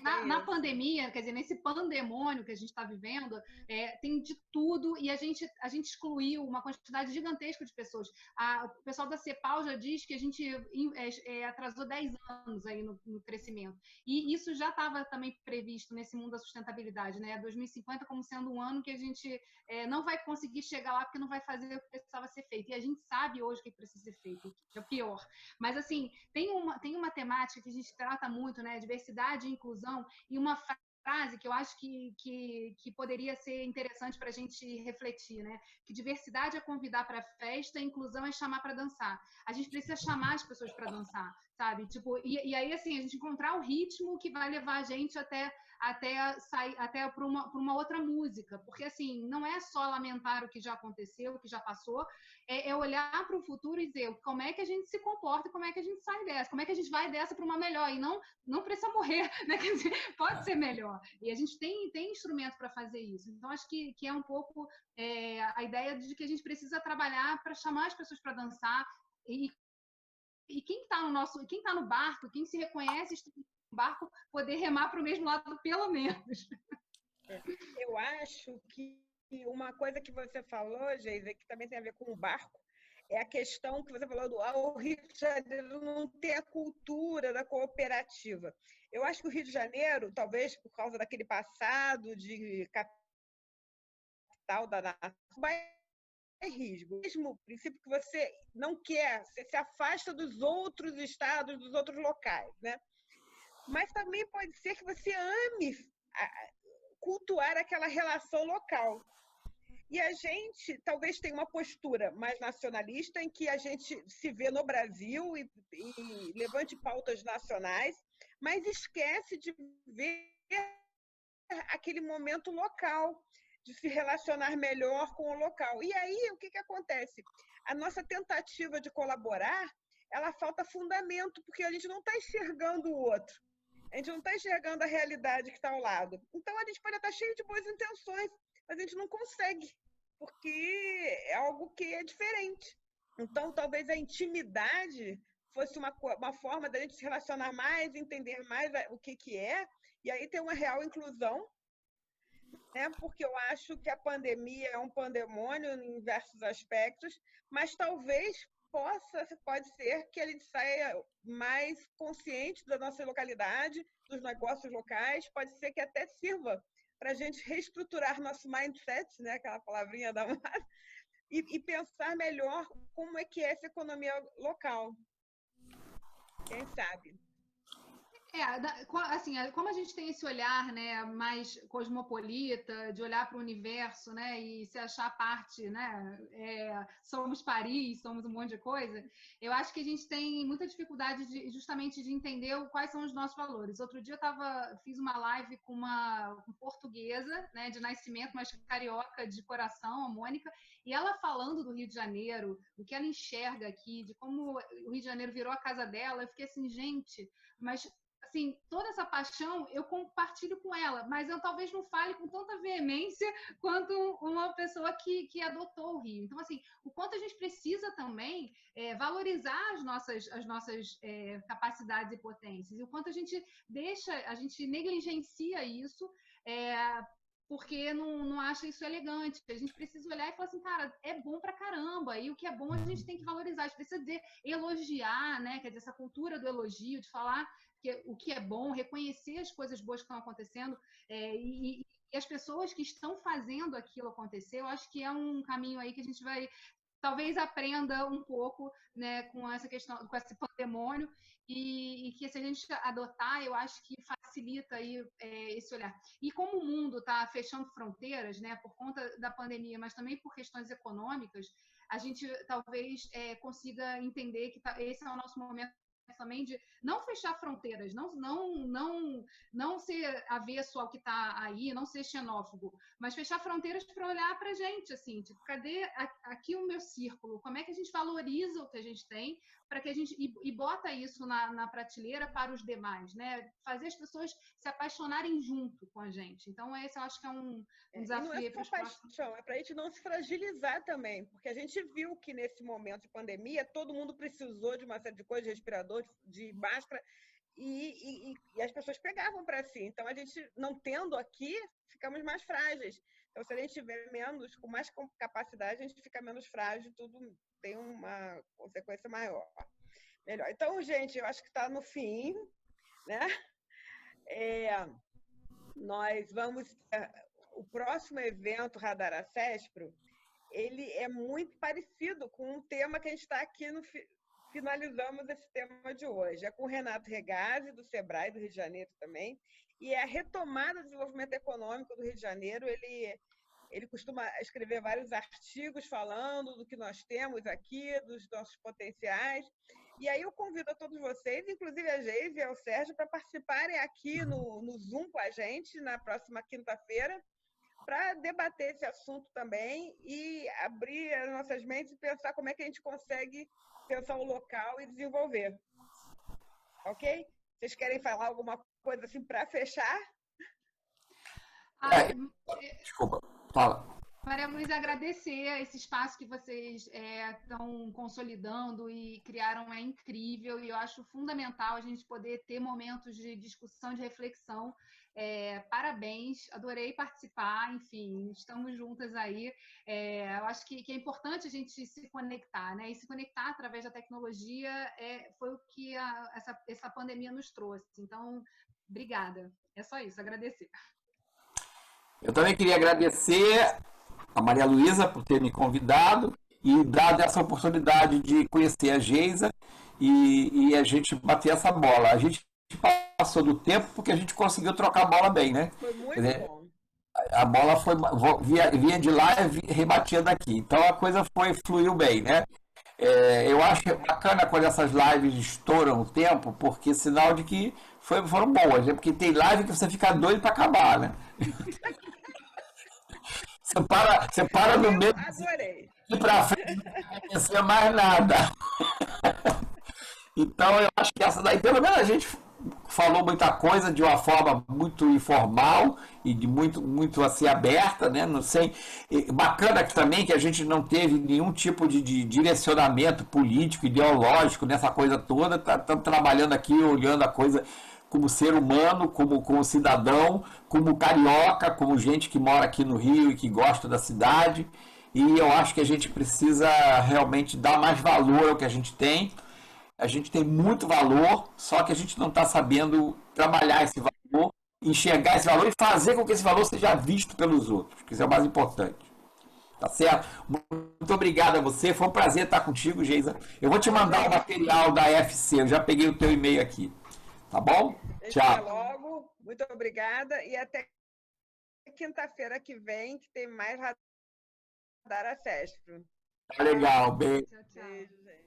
Na pandemia, quer dizer, nesse pandemônio que a gente está vivendo, tem de tudo e a gente excluiu uma quantidade gigantesca de pessoas. O pessoal da CEPAL já diz que a gente atrasou 10 anos aí no crescimento. E isso já estava também previsto nesse mundo da sustentabilidade, né? 2050 como sendo um ano que a gente não vai conseguir chegar lá porque não vai fazer o que precisava ser feito. E a gente sabe hoje o que precisa ser feito, que é o pior. Mas, assim, tem uma temática que a gente trata muito, né? Diversidade e inclusão, e uma frase que eu acho que poderia ser interessante para a gente refletir, né? Que diversidade é convidar para a festa, inclusão é chamar para dançar. A gente precisa chamar as pessoas para dançar, sabe? Tipo, e aí, assim, a gente encontrar o ritmo que vai levar a gente até sair até para uma outra música, porque assim não é só lamentar o que já aconteceu, o que já passou, é olhar para o futuro e dizer como é que a gente se comporta, como é que a gente sai dessa, como é que a gente vai dessa para uma melhor, e não precisa morrer, né? Quer dizer, pode ser melhor, e a gente tem instrumento para fazer isso. Então acho que é um pouco a ideia de que a gente precisa trabalhar para chamar as pessoas para dançar, e quem está no barco, quem se reconhece barco, poder remar para o mesmo lado, pelo menos. Eu acho que uma coisa que você falou, Geisa, que também tem a ver com o barco, é a questão que você falou o Rio de Janeiro não ter a cultura da cooperativa. Eu acho que o Rio de Janeiro, talvez por causa daquele passado de capital da nação, vai risco. Mesmo princípio que você não quer, você se afasta dos outros estados, dos outros locais, né? Mas também pode ser que você ame cultuar aquela relação local. E a gente talvez tenha uma postura mais nacionalista, em que a gente se vê no Brasil e levante pautas nacionais, mas esquece de ver aquele momento local, de se relacionar melhor com o local. E aí, o que acontece? A nossa tentativa de colaborar, ela falta fundamento, porque a gente não está enxergando o outro. A gente não está enxergando a realidade que está ao lado. Então, a gente pode estar cheio de boas intenções, mas a gente não consegue, porque é algo que é diferente. Então, talvez a intimidade fosse uma forma da gente se relacionar mais, entender mais o que é, e aí ter uma real inclusão, né? Porque eu acho que a pandemia é um pandemônio em diversos aspectos, mas talvez pode ser que a gente saia mais consciente da nossa localidade, dos negócios locais, pode ser que até sirva para a gente reestruturar nosso mindset, né? Aquela palavrinha da Mara, e pensar melhor como é que é essa economia local. Quem sabe? Assim, como a gente tem esse olhar, né, mais cosmopolita, de olhar para o universo, né, e se achar parte, né, somos Paris, somos um monte de coisa, eu acho que a gente tem muita dificuldade justamente de entender quais são os nossos valores. Outro dia eu fiz uma live com uma portuguesa, né, de nascimento, mas carioca de coração, a Mônica, e ela falando do Rio de Janeiro, do que ela enxerga aqui, de como o Rio de Janeiro virou a casa dela, eu fiquei assim, gente, mas assim, toda essa paixão eu compartilho com ela, mas eu talvez não fale com tanta veemência quanto uma pessoa que adotou o Rio. Então, assim, o quanto a gente precisa também valorizar as nossas capacidades e potências, e o quanto a gente negligencia isso, porque não acha isso elegante. A gente precisa olhar e falar assim, cara, é bom pra caramba, e o que é bom a gente tem que valorizar, a gente precisa elogiar, né? Quer dizer, essa cultura do elogio, de falar o que é bom, reconhecer as coisas boas que estão acontecendo, e as pessoas que estão fazendo aquilo acontecer. Eu acho que é um caminho aí que a gente vai, talvez, aprenda um pouco, né, com essa questão, com esse pandemônio, e que se a gente adotar, eu acho que facilita aí, esse olhar. E como o mundo está fechando fronteiras, né, por conta da pandemia, mas também por questões econômicas, a gente talvez consiga entender que esse é o nosso momento também de não fechar fronteiras, não ser avesso ao que está aí, não ser xenófobo, mas fechar fronteiras para olhar para a gente, assim, tipo, cadê aqui o meu círculo? Como é que a gente valoriza o que a gente tem para que a gente e bota isso na prateleira para os demais, né? Fazer as pessoas se apaixonarem junto com a gente. Então, esse eu acho que é um desafio. Não é só paixão, é para a gente não se fragilizar também, porque a gente viu que nesse momento de pandemia todo mundo precisou de uma série de coisas, de respirador, de máscara, e as pessoas pegavam para si. Então, a gente, não tendo aqui, ficamos mais frágeis. Então, se a gente tiver menos, com mais capacidade, a gente fica menos frágil, tudo tem uma consequência maior. Melhor. Então, gente, eu acho que está no fim, né? Nós vamos... O próximo evento, Radar Acespro, ele é muito parecido com o tema que a gente está aqui finalizamos esse tema de hoje. É com o Renato Regazzi, do Sebrae, do Rio de Janeiro também, e é a retomada do desenvolvimento econômico do Rio de Janeiro. Ele costuma escrever vários artigos falando do que nós temos aqui, dos nossos potenciais. E aí eu convido a todos vocês, inclusive a Geise e ao Sérgio, para participarem aqui no Zoom com a gente na próxima quinta-feira, para debater esse assunto também e abrir as nossas mentes e pensar como é que a gente consegue pensar o local e desenvolver. Ok? Vocês querem falar alguma coisa assim para fechar? Desculpa, fala. Maria Luísa, agradecer esse espaço que vocês estão consolidando e criaram, é incrível, e eu acho fundamental a gente poder ter momentos de discussão, de reflexão. Parabéns, adorei participar, enfim, estamos juntas aí. Eu acho que é importante a gente se conectar, né? E se conectar através da tecnologia foi o que essa pandemia nos trouxe. Então, obrigada. É só isso, agradecer. Eu também queria agradecer a Maria Luísa por ter me convidado e dado essa oportunidade de conhecer a Geisa e a gente bater essa bola. A gente passou do tempo porque a gente conseguiu trocar a bola bem, né? Foi muito bom. a bola vinha de lá e rebatia daqui. Então a coisa fluiu bem, né? Eu acho bacana quando essas lives estouram o tempo, porque sinal de que foram boas, né? Porque tem live que você fica doido para acabar, né? Você para no meio Adorei. e para frente não vai acontecer mais nada. Então eu acho que essa daí, pelo menos a gente falou muita coisa de uma forma muito informal e de muito assim aberta, né? Não sei, bacana que também que a gente não teve nenhum tipo de direcionamento político, ideológico nessa coisa toda. Estamos trabalhando aqui, olhando a coisa como ser humano, como cidadão, como carioca, como gente que mora aqui no Rio e que gosta da cidade. E eu acho que a gente precisa realmente dar mais valor ao que a gente tem. A gente tem muito valor, só que a gente não está sabendo trabalhar esse valor, enxergar esse valor e fazer com que esse valor seja visto pelos outros, que isso é o mais importante. Tá certo? Muito obrigado a você, foi um prazer estar contigo, Geisa. Eu vou te mandar o material da FC, eu já peguei o teu e-mail aqui. Tá bom? Tchau. Até logo, muito obrigada e até quinta-feira que vem, que tem mais Radar Acesp. Tá legal, beijo. Tchau, tchau. Beijo, gente.